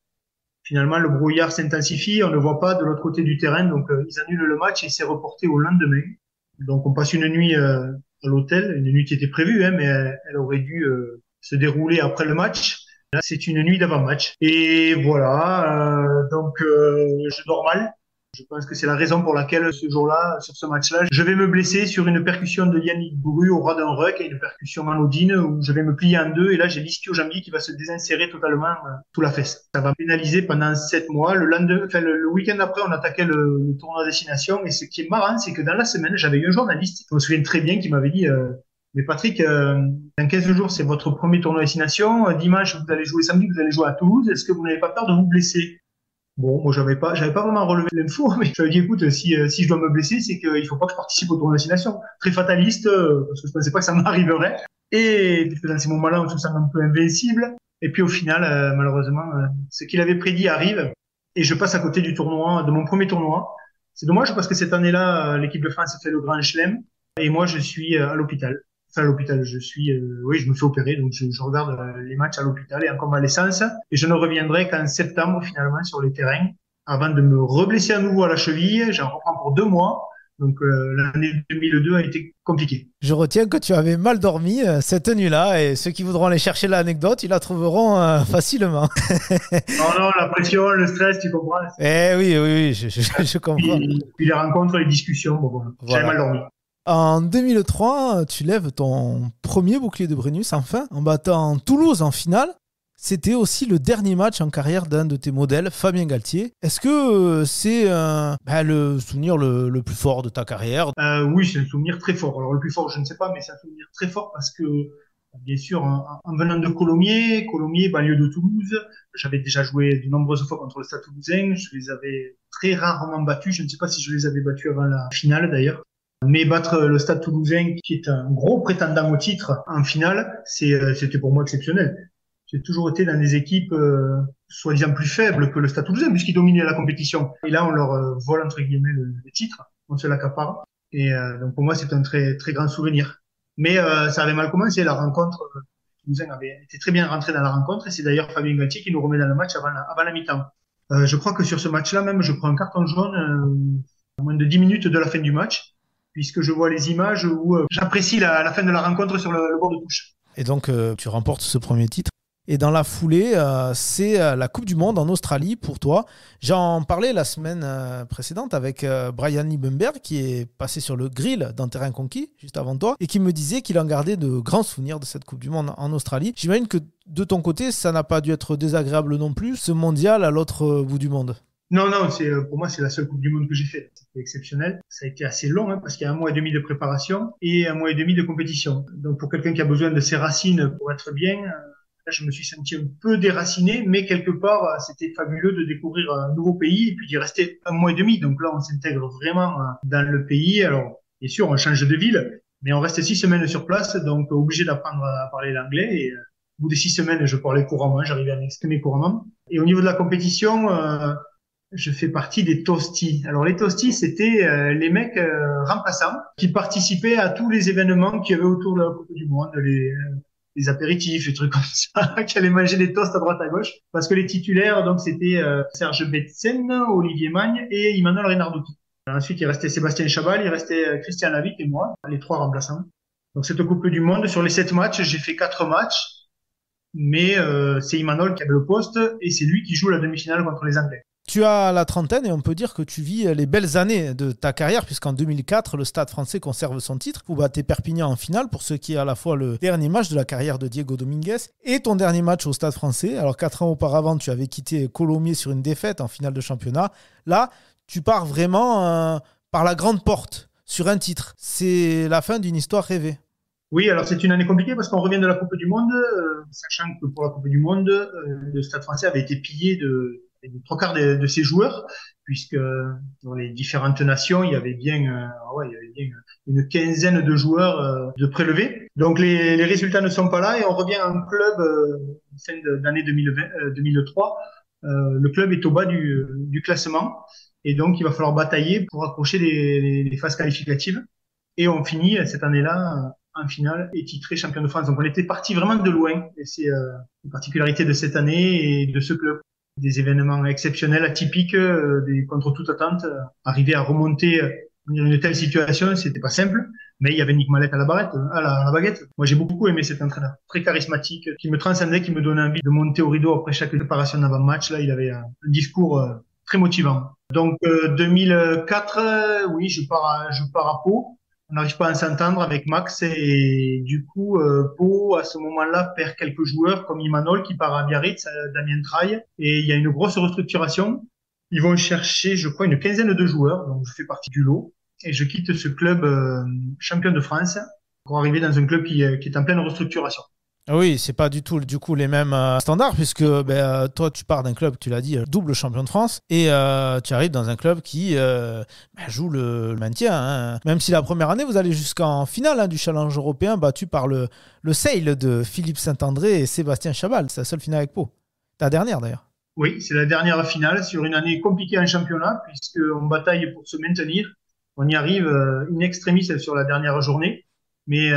Finalement, le brouillard s'intensifie, on ne voit pas de l'autre côté du terrain, donc ils annulent le match et c'est reporté au lendemain. Donc on passe une nuit à l'hôtel, une nuit qui était prévue, hein, mais elle aurait dû se dérouler après le match. Là, c'est une nuit d'avant-match. Et voilà, donc je dors mal. Je pense que c'est la raison pour laquelle ce jour-là, sur ce match-là, je vais me blesser sur une percussion de Yannick Bourru au ras d'un ruck et une percussion anodine où je vais me plier en deux et là j'ai l'ischio-jambier qui va se désinsérer totalement sous la fesse. Ça va pénaliser pendant 7 mois. Le lendemain, enfin, le week-end après, on attaquait le tournoi destination et ce qui est marrant, c'est que dans la semaine, j'avais eu un journaliste, je me souviens très bien, qui m'avait dit mais Patrick, dans 15 jours, c'est votre premier tournoi destination. Dimanche, vous allez jouer samedi, vous allez jouer à Toulouse. Est-ce que vous n'avez pas peur de vous blesser? Bon, moi, j'avais pas vraiment relevé l'info, mais je lui ai dit, écoute, si je dois me blesser, c'est qu'il faut pas que je participe au tournoi destination. Très fataliste, parce que je pensais pas que ça m'arriverait. Et puisque dans ces moments-là, on se sent un peu invincible. Et puis au final, malheureusement, ce qu'il avait prédit arrive. Et je passe à côté du tournoi, de mon premier tournoi. C'est dommage parce que cette année-là, l'équipe de France a fait le Grand Chelem. Et moi, je suis à l'hôpital. Enfin, à l'hôpital, oui, je me fais opérer, donc je regarde les matchs à l'hôpital et en convalescence. Et je ne reviendrai qu'en septembre, finalement, sur les terrains, avant de me reblesser à nouveau à la cheville. J'en reprends pour 2 mois. Donc, l'année 2002 a été compliquée. Je retiens que tu avais mal dormi cette nuit-là et ceux qui voudront aller chercher l'anecdote, ils la trouveront facilement. Non, non, la pression, le stress, tu comprends. Eh oui, oui, oui, je comprends. Puis les rencontres, les discussions, bon, j'avais mal dormi. En 2003, tu lèves ton premier bouclier de Brennus, enfin, en battant Toulouse en finale. C'était aussi le dernier match en carrière d'un de tes modèles, Fabien Galtier. Est-ce que c'est le souvenir le plus fort de ta carrière? Oui, c'est un souvenir très fort. Alors le plus fort, je ne sais pas, mais c'est un souvenir très fort parce que, bien sûr, en venant de Colomiers, banlieue de Toulouse, j'avais déjà joué de nombreuses fois contre le Stade Toulousain. Je les avais très rarement battus. Je ne sais pas si je les avais battus avant la finale d'ailleurs. Mais battre le Stade Toulousain, qui est un gros prétendant au titre en finale, c'était pour moi exceptionnel. J'ai toujours été dans des équipes soi-disant plus faibles que le Stade Toulousain, puisqu'ils dominaient la compétition. Et là, on leur vole entre guillemets le titre, on se l'accapare. Et donc pour moi, c'est un très très grand souvenir. Mais ça avait mal commencé. La rencontre, Toulousain avait été très bien rentré dans la rencontre, et c'est d'ailleurs Fabien Galtier qui nous remet dans le match avant la mi-temps. Je crois que sur ce match-là, même, je prends un carton jaune à moins de 10 minutes de la fin du match, puisque je vois les images où j'apprécie la fin de la rencontre sur le bord de touche. Et donc, tu remportes ce premier titre. Et dans la foulée, c'est la Coupe du Monde en Australie pour toi. J'en parlais la semaine précédente avec Brian Liebenberg, qui est passé sur le grill d'un terrain conquis, juste avant toi, et qui me disait qu'il en gardait de grands souvenirs de cette Coupe du Monde en Australie. J'imagine que de ton côté, ça n'a pas dû être désagréable non plus, ce mondial à l'autre bout du monde. Non, non, pour moi, c'est la seule Coupe du Monde que j'ai faite. C'était exceptionnel. Ça a été assez long, hein, parce qu'il y a 1 mois et demi de préparation et 1 mois et demi de compétition. Donc, pour quelqu'un qui a besoin de ses racines pour être bien, là, je me suis senti un peu déraciné, mais quelque part, c'était fabuleux de découvrir un nouveau pays et puis d'y rester 1 mois et demi. Donc là, on s'intègre vraiment dans le pays. Alors, bien sûr, on change de ville, mais on reste 6 semaines sur place, donc obligé d'apprendre à parler l'anglais. Et au bout des 6 semaines, je parlais couramment, j'arrivais à m'exprimer couramment. Et au niveau de la compétition, je fais partie des toasties. Alors les toasties, c'était les mecs remplaçants qui participaient à tous les événements qu'il y avait autour de la Coupe du Monde, les apéritifs, les trucs comme ça, qui allaient manger des toasts à droite à gauche. Parce que les titulaires, donc c'était Serge Betsen, Olivier Magne et Emmanuel Renardotti. Ensuite, il restait Sébastien Chabal, il restait Christian Lavic et moi, les 3 remplaçants. Donc cette Coupe du Monde, sur les 7 matchs, j'ai fait 4 matchs, mais c'est Emmanuel qui avait le poste et c'est lui qui joue la demi-finale contre les Anglais. Tu as la trentaine et on peut dire que tu vis les belles années de ta carrière puisqu'en 2004, le Stade français conserve son titre. Vous battez Perpignan en finale pour ce qui est à la fois le dernier match de la carrière de Diego Dominguez et ton dernier match au Stade français. Alors 4 ans auparavant, tu avais quitté Colomiers sur une défaite en finale de championnat. Là, tu pars vraiment par la grande porte sur un titre. C'est la fin d'une histoire rêvée. Oui, alors c'est une année compliquée parce qu'on revient de la Coupe du Monde, sachant que pour la Coupe du Monde, le Stade français avait été pillé de trois quarts de ses joueurs, puisque dans les différentes nations, il y avait bien, ouais, il y avait bien une quinzaine de joueurs de prélevés. Donc les résultats ne sont pas là et on revient en club fin d'année 2020, 2003. Le club est au bas du classement et donc il va falloir batailler pour accrocher les phases qualificatives. Et on finit cette année-là en finale et titré champion de France. Donc on était parti vraiment de loin. Et c'est une particularité de cette année et de ce club. Des événements exceptionnels, atypiques, contre toute attente. Arriver à remonter une telle situation, c'était pas simple. Mais il y avait Nick Mallette à la baguette. Moi, j'ai beaucoup aimé cet entraîneur. Très charismatique, qui me transcendait, qui me donnait envie de monter au rideau après chaque préparation d'avant-match. Là, il avait un discours très motivant. Donc 2004, oui, je pars à Pau. On n'arrive pas à s'entendre avec Max et du coup, Pau, à ce moment-là, perd quelques joueurs comme Imanol qui part à Biarritz, Damien Traille, et il y a une grosse restructuration. Ils vont chercher, je crois, une quinzaine de joueurs, donc je fais partie du lot, et je quitte ce club champion de France pour arriver dans un club qui est en pleine restructuration. Oui, c'est pas du tout du coup les mêmes standards puisque toi tu pars d'un club, tu l'as dit, double champion de France et tu arrives dans un club qui joue le maintien. Hein. Même si la première année vous allez jusqu'en finale du challenge européen battu par le Sale de Philippe Saint-André et Sébastien Chabal. C'est la seule finale avec Pau. Ta dernière d'ailleurs. Oui, c'est la dernière finale sur une année compliquée en championnat puisqu'on bataille pour se maintenir. On y arrive in extremis sur la dernière journée. Mais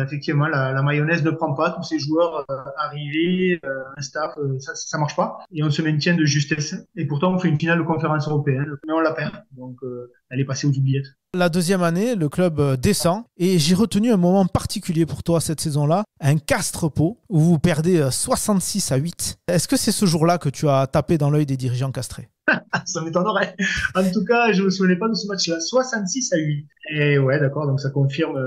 effectivement, la mayonnaise ne prend pas. Tous ces joueurs arrivés, un staff, ça marche pas. Et on se maintient de justesse. Et pourtant, on fait une finale de conférence européenne, mais on la perd. Donc, elle est passée aux oubliettes. La deuxième année, le club descend et j'ai retenu un moment particulier pour toi cette saison-là, un Castres-Pau où vous perdez 66-8. Est-ce que c'est ce jour-là que tu as tapé dans l'œil des dirigeants castrés? Ça m'étonnerait. En tout cas, je me souvenais pas de ce match-là. 66-8. Et ouais, d'accord. Donc, ça confirme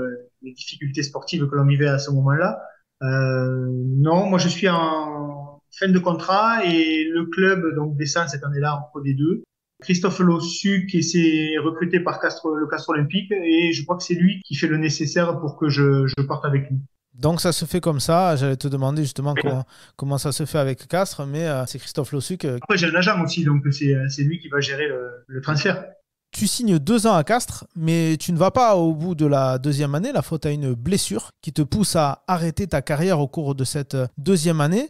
les difficultés sportives que l'on vivait à ce moment-là. Non, moi, je suis en fin de contrat et le club donc descend cette année-là en Pro D2. Christophe Lossu qui s'est recruté par le Castres Olympique et je crois que c'est lui qui fait le nécessaire pour que je parte avec lui. Donc ça se fait comme ça. J'allais te demander justement comment ça se fait avec Castres, mais c'est Christophe Lossuc. Après, j'ai un agent aussi, donc c'est lui qui va gérer le transfert. Tu signes 2 ans à Castres, mais tu ne vas pas au bout de la deuxième année, la faute à une blessure qui te pousse à arrêter ta carrière au cours de cette deuxième année.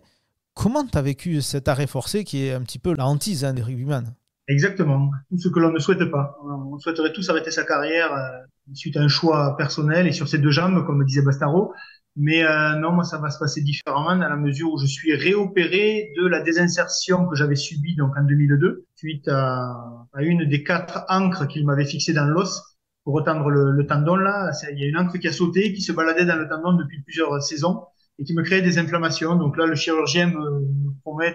Comment tu as vécu cet arrêt forcé qui est un petit peu la hantise des rugbyman? Exactement. Tout ce que l'on ne souhaite pas. On souhaiterait tous arrêter sa carrière suite à un choix personnel et sur ses deux jambes, comme disait Bastaro. Mais non, moi, ça va se passer différemment dans la mesure où je suis réopéré de la désinsertion que j'avais subie donc en 2002 suite à une des 4 ancres qu'il m'avait fixées dans l'os pour retendre le tendon là. Il y a une ancre qui a sauté, qui se baladait dans le tendon depuis plusieurs saisons et qui me créait des inflammations. Donc là, le chirurgien me promet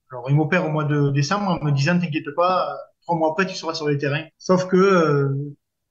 alors, il m'opère au mois de décembre en me disant, t'inquiète pas, 3 mois après, tu seras sur les terrains. Sauf que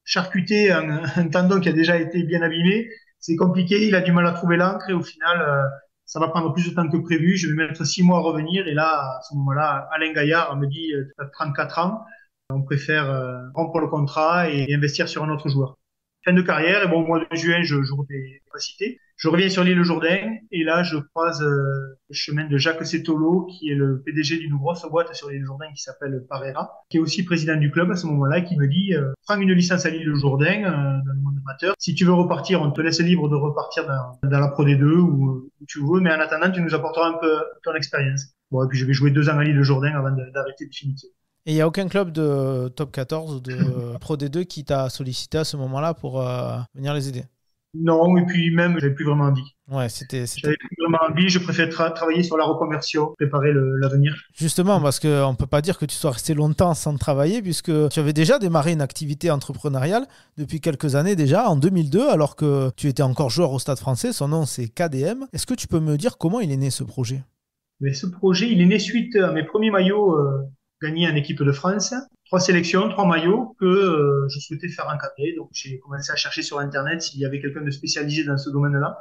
charcuter un tendon qui a déjà été bien abîmé, c'est compliqué. Il a du mal à trouver l'encre et au final, ça va prendre plus de temps que prévu. Je vais mettre 6 mois à revenir. Et là, à ce moment-là, Alain Gaillard me dit, tu as 34 ans, on préfère rompre le contrat et investir sur un autre joueur. Fin de carrière, et bon, au mois de juin, je joue des capacités. Je reviens sur l'île Jourdain et là, je croise le chemin de Jacques Setolo, qui est le PDG d'une grosse boîte sur l'île Jourdain qui s'appelle Parera, qui est aussi président du club à ce moment-là, qui me dit prends une licence à l'île Jourdain dans le monde amateur. Si tu veux repartir, on te laisse libre de repartir dans la Pro D2 ou où tu veux, mais en attendant, tu nous apporteras un peu ton expérience. Bon, et puis je vais jouer 2 ans à l'île Jourdain avant d'arrêter définitivement. Et il n'y a aucun club de top 14 ou de Pro D2 qui t'a sollicité à ce moment-là pour venir les aider? Non, et puis même, j'avais plus vraiment envie. Ouais, J'avais plus vraiment envie, je préfère travailler sur la reconversion, préparer l'avenir. Justement, parce qu'on ne peut pas dire que tu sois resté longtemps sans travailler, puisque tu avais déjà démarré une activité entrepreneuriale depuis quelques années déjà, en 2002, alors que tu étais encore joueur au Stade français. Son nom, c'est KDM. Est-ce que tu peux me dire comment il est né ce projet? Mais ce projet, il est né suite à mes premiers maillots gagnés en équipe de France. 3 sélections, 3 maillots que je souhaitais faire encadrer. Donc, j'ai commencé à chercher sur Internet s'il y avait quelqu'un de spécialisé dans ce domaine-là.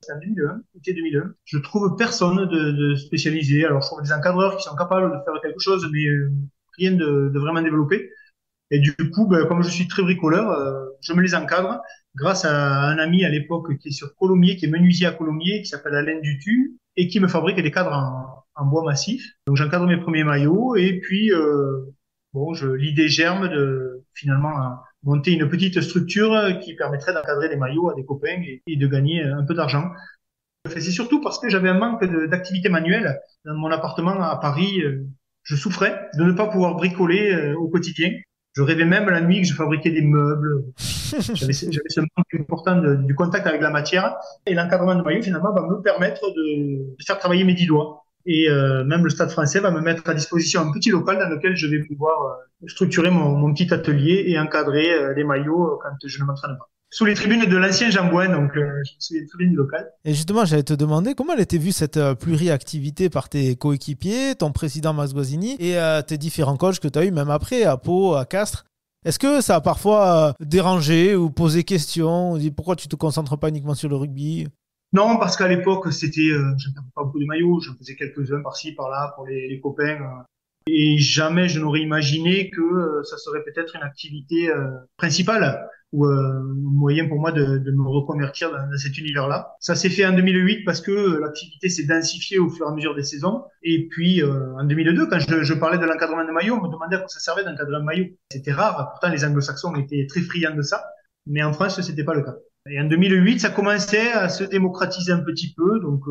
C'est en 2001, été 2001. Je trouve personne de spécialisé. Alors, je trouve des encadreurs qui sont capables de faire quelque chose, mais rien de vraiment développé. Et du coup, ben, comme je suis très bricoleur, je me les encadre. grâce à un ami à l'époque qui est sur Colomiers, qui est menuisier à Colomiers, qui s'appelle Alain Dutu, et qui me fabrique des cadres en bois massif. Donc j'encadre mes premiers maillots, et puis bon, l'idée germe de finalement monter une petite structure qui permettrait d'encadrer des maillots à des copains et de gagner un peu d'argent. C'est surtout parce que j'avais un manque d'activité manuelle. Dans mon appartement à Paris, je souffrais de ne pas pouvoir bricoler au quotidien. Je rêvais même la nuit que je fabriquais des meubles. J'avais ce manque important du contact avec la matière. Et l'encadrement de maillot, finalement, va me permettre de faire travailler mes 10 doigts. Et même le Stade français va me mettre à disposition un petit local dans lequel je vais pouvoir structurer mon petit atelier et encadrer les maillots quand je ne m'entraîne pas. Sous les tribunes de l'ancien Jambouin, donc je me souviens très bien du local. Et justement, j'allais te demander comment elle était vue cette pluriactivité par tes coéquipiers, ton président Masgozzini et tes différents coachs que tu as eu même après à Pau, à Castres. Est-ce que ça a parfois dérangé ou posé question, ou dit pourquoi tu te concentres pas uniquement sur le rugby? Non, parce qu'à l'époque, je n'avais pas beaucoup de maillots, j'en faisais quelques-uns par-ci, par-là pour les copains. Et jamais je n'aurais imaginé que ça serait peut-être une activité principale ou un moyen pour moi de me reconvertir dans cet univers-là. Ça s'est fait en 2008 parce que l'activité s'est densifiée au fur et à mesure des saisons. Et puis en 2002, quand je parlais de l'encadrement de maillot, on me demandait à quoi ça servait d'encadrer un maillot. C'était rare, pourtant les anglo-saxons étaient très friands de ça, mais en France, c'était pas le cas. Et en 2008, ça commençait à se démocratiser un petit peu, donc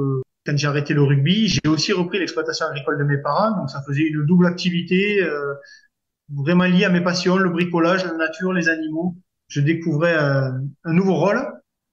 quand j'ai arrêté le rugby, j'ai aussi repris l'exploitation agricole de mes parents. Donc, ça faisait une double activité vraiment liée à mes passions, le bricolage, la nature, les animaux. Je découvrais un nouveau rôle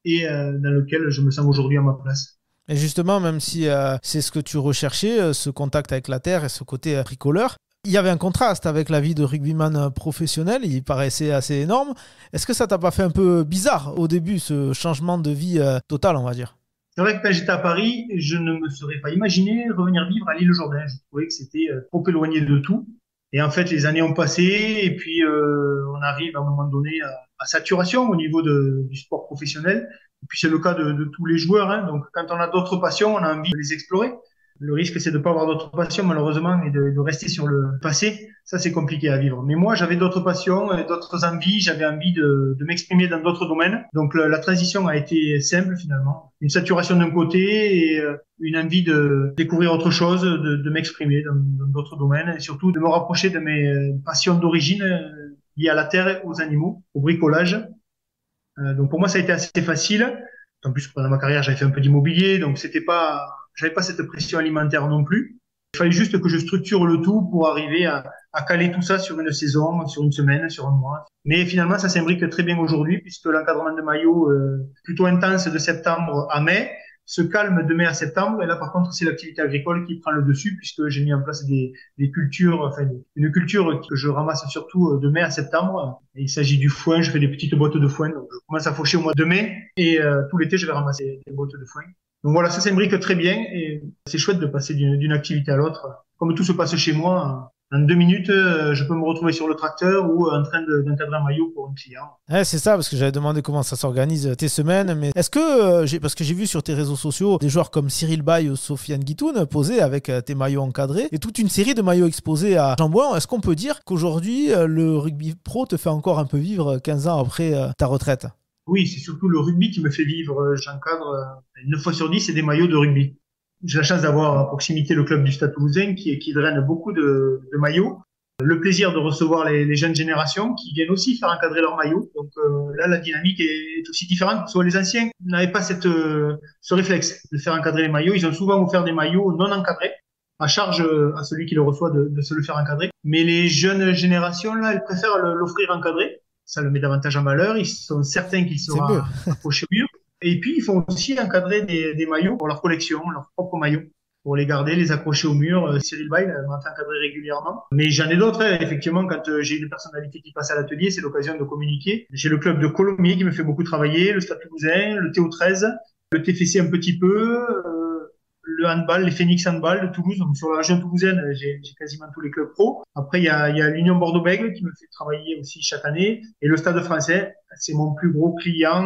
et dans lequel je me sens aujourd'hui à ma place. Et justement, même si c'est ce que tu recherchais, ce contact avec la terre et ce côté bricoleur, il y avait un contraste avec la vie de rugbyman professionnel, il paraissait assez énorme. Est-ce que ça t'a pas fait un peu bizarre au début, ce changement de vie total, on va dire? C'est vrai que quand j'étais à Paris, je ne me serais pas imaginé revenir vivre à l'île Jourdain. Je trouvais que c'était trop éloigné de tout. Et en fait, les années ont passé et puis on arrive à un moment donné à saturation au niveau du sport professionnel. Et puis c'est le cas de tous les joueurs, hein. Donc quand on a d'autres passions, on a envie de les explorer. Le risque, c'est de ne pas avoir d'autres passions, malheureusement, et de rester sur le passé. Ça, c'est compliqué à vivre. Mais moi, j'avais d'autres passions, d'autres envies. J'avais envie de m'exprimer dans d'autres domaines. Donc, la transition a été simple, finalement. Une saturation d'un côté et une envie de découvrir autre chose, de m'exprimer dans d'autres domaines et surtout de me rapprocher de mes passions d'origine liées à la terre, et aux animaux, au bricolage. Donc, pour moi, ça a été assez facile. En plus, pendant ma carrière, j'avais fait un peu d'immobilier, donc j'avais pas cette pression alimentaire non plus. Il fallait juste que je structure le tout pour arriver à caler tout ça sur une saison, sur une semaine, sur un mois. Mais finalement, ça s'imbrique très bien aujourd'hui puisque l'encadrement de maillot plutôt intense de septembre à mai se calme de mai à septembre. Et là, par contre, c'est l'activité agricole qui prend le dessus puisque j'ai mis en place des cultures, enfin, une culture que je ramasse surtout de mai à septembre. Et il s'agit du foin. Je fais des petites boîtes de foin. Donc, je commence à faucher au mois de mai et tout l'été, je vais ramasser des boîtes de foin. Donc voilà, ça s'imbrique très bien et c'est chouette de passer d'une activité à l'autre. Comme tout se passe chez moi, en 2 minutes, je peux me retrouver sur le tracteur ou en train d'encadrer un maillot pour un client. Ouais, c'est ça, parce que j'avais demandé comment ça s'organise tes semaines. Mais est-ce que, parce que j'ai vu sur tes réseaux sociaux des joueurs comme Cyril Bay ou Sofiane Guitoun poser avec tes maillots encadrés et toute une série de maillots exposés à Jambouin. Est-ce qu'on peut dire qu'aujourd'hui, le rugby pro te fait encore un peu vivre 15 ans après ta retraite? Oui, c'est surtout le rugby qui me fait vivre. J'encadre 9 fois sur 10, c'est des maillots de rugby. J'ai la chance d'avoir à proximité le club du Stade Toulousain qui draine beaucoup de maillots. Le plaisir de recevoir les jeunes générations qui viennent aussi faire encadrer leurs maillots. Donc là, la dynamique est aussi différente. Parce que les anciens n'avaient pas ce réflexe de faire encadrer les maillots. Ils ont souvent offert des maillots non encadrés, à charge à celui qui le reçoit de se le faire encadrer. Mais les jeunes générations, là, elles préfèrent l'offrir encadré. Ça le met davantage en valeur. Ils sont certains qu'il sera accroché au mur. Et puis, ils font aussi encadrer des maillots pour leur collection, leurs propres maillots, pour les garder, les accrocher au mur. Cyril Bay m'a fait encadrer régulièrement. Mais j'en ai d'autres, hein. Effectivement, quand j'ai une personnalité qui passe à l'atelier, c'est l'occasion de communiquer. J'ai le club de Colomiers qui me fait beaucoup travailler, le Stade Toulousain, le TO13, le TFC un petit peu, le handball, les Phoenix Handball de Toulouse. Donc, sur la région toulousaine, j'ai quasiment tous les clubs pro. Après, il y a l'Union Bordeaux-Bègles qui me fait travailler aussi chaque année. Et le Stade français, c'est mon plus gros client.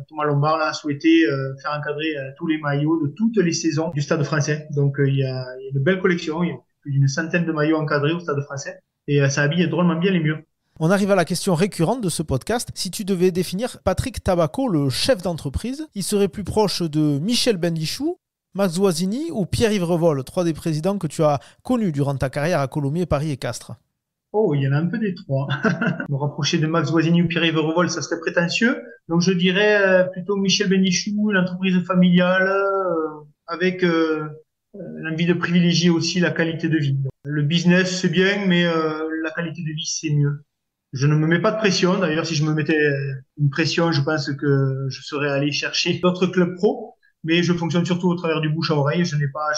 Thomas Lombard là, a souhaité faire encadrer tous les maillots de toutes les saisons du Stade français. Donc, il y a une belle collection. Il y a plus d'une centaine de maillots encadrés au Stade français. Et ça habille drôlement bien les murs. On arrive à la question récurrente de ce podcast. Si tu devais définir Patrick Tabacco, le chef d'entreprise, il serait plus proche de Michel Bendichou, Max Guazzini ou Pierre-Yves Revol, 3 des présidents que tu as connus durant ta carrière à Colomiers, Paris et Castres? Oh, il y en a un peu des trois. Me rapprocher de Max Guazzini ou Pierre-Yves Revol, ça serait prétentieux. Donc je dirais plutôt Michel Bendichou, une entreprise familiale avec l'envie de privilégier aussi la qualité de vie. Le business, c'est bien, mais la qualité de vie, c'est mieux. Je ne me mets pas de pression. D'ailleurs, si je me mettais une pression, je pense que je serais allé chercher d'autres clubs pro. Mais je fonctionne surtout au travers du bouche à oreille. Je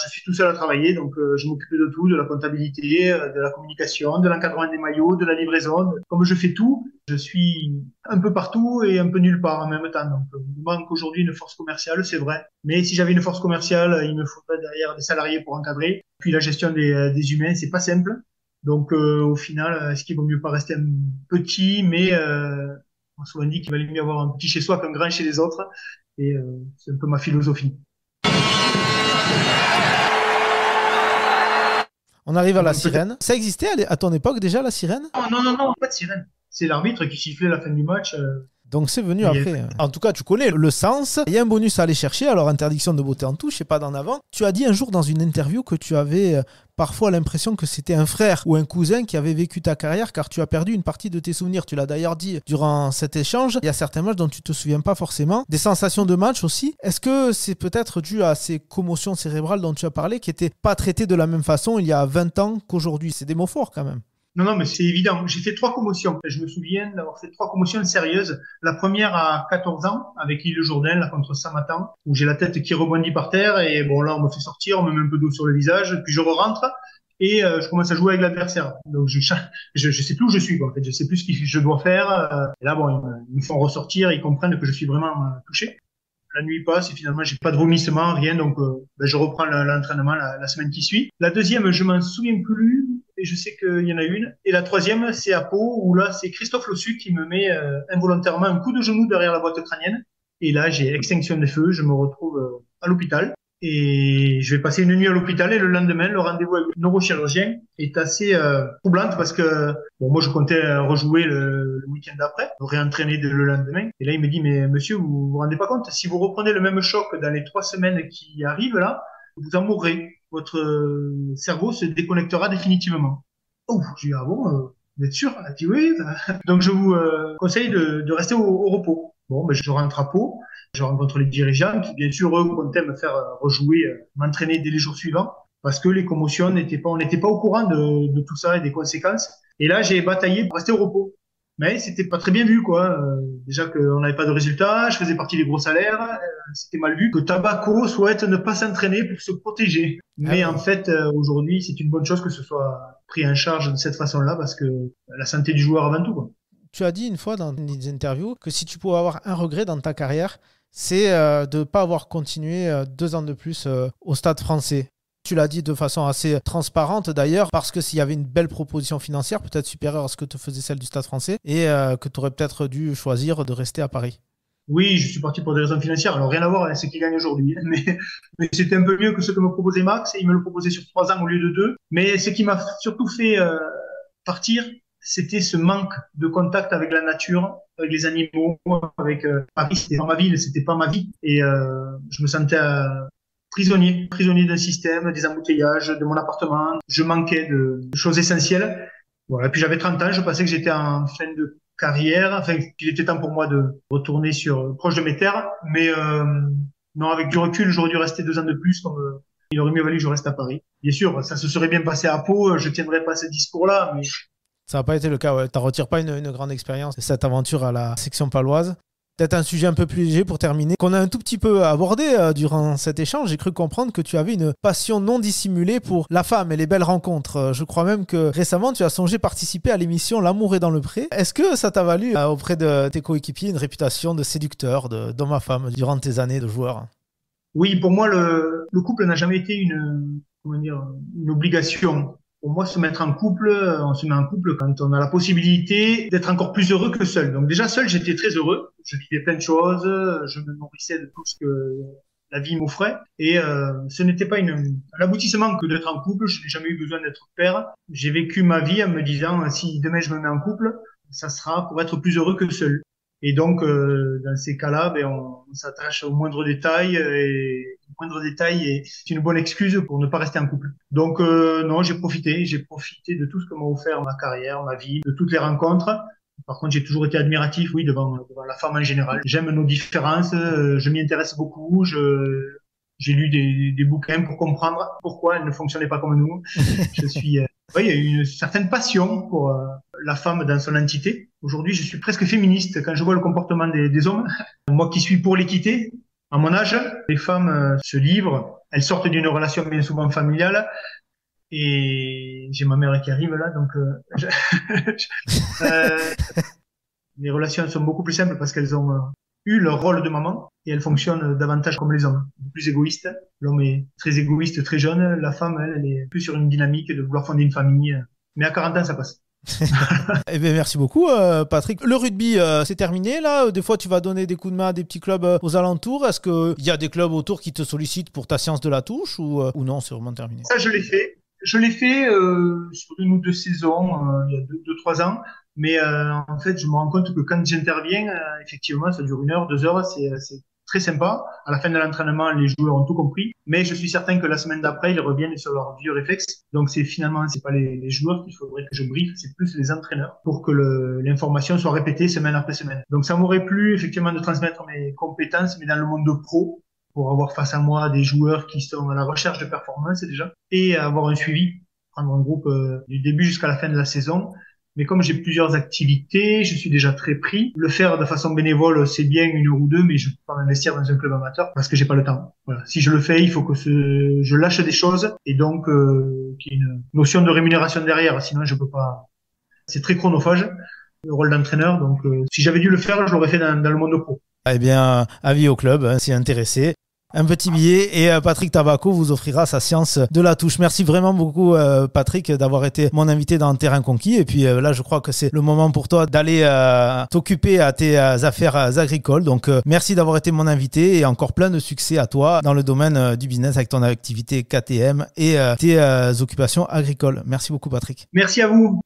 suis tout seul à travailler, donc je m'occupe de tout, de la comptabilité, de la communication, de l'encadrement des maillots, de la livraison. Comme je fais tout, je suis un peu partout et un peu nulle part en même temps. Donc, il me manque aujourd'hui une force commerciale, c'est vrai. Mais si j'avais une force commerciale, il me faudrait derrière des salariés pour encadrer. Puis la gestion des humains, c'est pas simple. Donc, au final, est-ce qu'il vaut mieux pas rester un petit, mais on se souvent dit qu'il valait mieux avoir un petit chez soi qu'un grand chez les autres. Et c'est un peu ma philosophie. On arrive à la sirène. Ça existait à ton époque déjà, la sirène? Non, pas de sirène. C'est l'arbitre qui sifflait la fin du match. Donc c'est venu après. En tout cas, tu connais le sens. Il y a un bonus à aller chercher. Alors, interdiction de botter en touche et pas d'en avant. Tu as dit un jour dans une interview que tu avais parfois l'impression que c'était un frère ou un cousin qui avait vécu ta carrière car tu as perdu une partie de tes souvenirs. Tu l'as d'ailleurs dit durant cet échange. Il y a certains matchs dont tu te souviens pas forcément. Des sensations de match aussi. Est-ce que c'est peut-être dû à ces commotions cérébrales dont tu as parlé qui n'étaient pas traitées de la même façon il y a 20 ans qu'aujourd'hui? C'est des mots forts quand même. Non, mais c'est évident. J'ai fait 3 commotions. Je me souviens d'avoir fait 3 commotions sérieuses. La première à 14 ans, avec l'île Jourdain, là, contre Samatan, où j'ai la tête qui rebondit par terre. Et bon, là, on me fait sortir, on me met un peu d'eau sur le visage. Puis je rentre et je commence à jouer avec l'adversaire. Donc, je sais plus où je suis, quoi. En fait, je sais plus ce que je dois faire. Et là, bon, ils me font ressortir. Ils comprennent que je suis vraiment touché. La nuit passe et finalement, j'ai pas de vomissement, rien. Donc, je reprends l'entraînement la semaine qui suit. La deuxième, je m'en souviens plus. Et je sais qu'il y en a une. Et la troisième, c'est à Pau, où là, c'est Christophe Lossu qui me met involontairement un coup de genou derrière la boîte crânienne. Et là, j'ai extinction des feux, je me retrouve à l'hôpital. Et je vais passer une nuit à l'hôpital et le lendemain, le rendez-vous avec le neurochirurgien est assez troublante parce que bon, moi, je comptais rejouer le week-end d'après, réentraîner le lendemain. Et là, il me dit, mais monsieur, vous vous rendez pas compte, si vous reprenez le même choc dans les 3 semaines qui arrivent là, vous en mourrez. Votre cerveau se déconnectera définitivement. Oh, j'ai dit, ah bon, vous êtes sûr? Elle a dit oui. Donc, je vous conseille de rester au repos. Bon, je rentre à Pau. Je rencontre les dirigeants qui, bien sûr, eux, comptaient me faire rejouer, m'entraîner dès les jours suivants parce que les commotions on n'était pas au courant de tout ça et des conséquences. Et là, j'ai bataillé pour rester au repos. Mais c'était pas très bien vu, quoi. Déjà qu'on n'avait pas de résultats, je faisais partie des gros salaires, c'était mal vu que Tabacco souhaite ne pas s'entraîner pour se protéger. Mais en fait, aujourd'hui, c'est une bonne chose que ce soit pris en charge de cette façon-là parce que la santé du joueur avant tout, quoi. Tu as dit une fois dans une interview que si tu pouvais avoir un regret dans ta carrière, c'est de ne pas avoir continué 2 ans de plus au Stade Français. Tu l'as dit de façon assez transparente d'ailleurs, parce que s'il y avait une belle proposition financière, peut-être supérieure à ce que te faisait celle du Stade Français, et que tu aurais peut-être dû choisir de rester à Paris. Oui, je suis parti pour des raisons financières. Alors, rien à voir avec ce qu'il gagne aujourd'hui. Mais c'était un peu mieux que ce que me proposait Max. Et il me le proposait sur 3 ans au lieu de 2. Mais ce qui m'a surtout fait partir, c'était ce manque de contact avec la nature, avec les animaux, avec Paris. C'était pas ma ville, c'était pas ma vie. Et je me sentais prisonnier d'un système, des embouteillages, de mon appartement. Je manquais de choses essentielles. Voilà. Puis j'avais 30 ans, je pensais que j'étais en fin de carrière, enfin qu'il était temps pour moi de retourner proche de mes terres. Mais non, avec du recul, j'aurais dû rester 2 ans de plus. Il aurait mieux valu que je reste à Paris. Bien sûr, ça se serait bien passé à Pau. Je tiendrais pas ce discours-là, mais ça n'a pas été le cas. Ouais. Tu n'en retires pas une grande expérience de cette aventure à la section paloise. Peut-être un sujet un peu plus léger pour terminer, qu'on a un tout petit peu abordé durant cet échange. J'ai cru comprendre que tu avais une passion non dissimulée pour la femme et les belles rencontres. Je crois même que récemment, tu as songé participer à l'émission L'amour est dans le pré. Est-ce que ça t'a valu auprès de tes coéquipiers une réputation de séducteur, d'homme à femme durant tes années de joueur? Oui, pour moi, le couple n'a jamais été une obligation. Pour moi, se mettre en couple, on se met en couple quand on a la possibilité d'être encore plus heureux que seul. Donc déjà, seul, j'étais très heureux. Je vivais plein de choses. Je me nourrissais de tout ce que la vie m'offrait. Et ce n'était pas un aboutissement que d'être en couple. Je n'ai jamais eu besoin d'être père. J'ai vécu ma vie en me disant, si demain je me mets en couple, ça sera pour être plus heureux que seul. Et donc, dans ces cas-là, ben, on s'attache au moindre détail et le moindre détail est une bonne excuse pour ne pas rester en couple. Donc, non, j'ai profité de tout ce que m'a offert ma carrière, ma vie, de toutes les rencontres. Par contre, j'ai toujours été admiratif, oui, devant la femme en général. J'aime nos différences, je m'y intéresse beaucoup, j'ai lu des bouquins pour comprendre pourquoi elle ne fonctionnait pas comme nous. Je suis, oui, il y a une certaine passion pour la femme dans son entité. Aujourd'hui, je suis presque féministe quand je vois le comportement des hommes. Moi qui suis pour l'équité, à mon âge, les femmes se livrent, elles sortent d'une relation bien souvent familiale. Et j'ai ma mère qui arrive là, donc euh, les relations sont beaucoup plus simples parce qu'elles ont eu leur rôle de maman et elles fonctionnent davantage comme les hommes, plus égoïstes. L'homme est très égoïste, très jeune. La femme, elle est plus sur une dynamique de vouloir fonder une famille. Mais à 40 ans, ça passe. Eh bien, merci beaucoup, Patrick. Le rugby, c'est terminé là. Des fois, tu vas donner des coups de main à des petits clubs aux alentours. Est-ce qu'il y a des clubs autour qui te sollicitent pour ta science de la touche ou non, c'est vraiment terminé? Ça, je l'ai fait. Je l'ai fait sur 1 ou 2 saisons, il y a 2, 3 ans. Mais en fait, je me rends compte que quand j'interviens, effectivement, ça dure 1 heure, 2 heures, c'est très sympa. À la fin de l'entraînement, les joueurs ont tout compris. Mais je suis certain que la semaine d'après, ils reviennent sur leurs vieux réflexes. Donc c'est pas les joueurs qu'il faudrait que je briefe, c'est plus les entraîneurs pour que l'information soit répétée semaine après semaine. Donc ça m'aurait plu effectivement de transmettre mes compétences, mais dans le monde pro, pour avoir face à moi des joueurs qui sont à la recherche de performance déjà, et avoir un suivi, prendre un groupe du début jusqu'à la fin de la saison. Mais comme j'ai plusieurs activités, je suis déjà très pris. Le faire de façon bénévole, c'est bien 1 heure ou 2, mais je peux pas m'investir dans un club amateur parce que j'ai pas le temps. Voilà. Si je le fais, il faut que je lâche des choses et donc qu'il y ait une notion de rémunération derrière. Sinon, je peux pas. C'est très chronophage le rôle d'entraîneur. Donc, si j'avais dû le faire, je l'aurais fait dans le monde pro. Eh bien, avis au club, hein, s'y intéresser. Un petit billet et Patrick Tavaco vous offrira sa science de la touche. Merci vraiment beaucoup Patrick d'avoir été mon invité dans Terrain Conquis. Et puis là, je crois que c'est le moment pour toi d'aller t'occuper à tes affaires agricoles. Donc merci d'avoir été mon invité et encore plein de succès à toi dans le domaine du business avec ton activité KTM et tes occupations agricoles. Merci beaucoup Patrick. Merci à vous.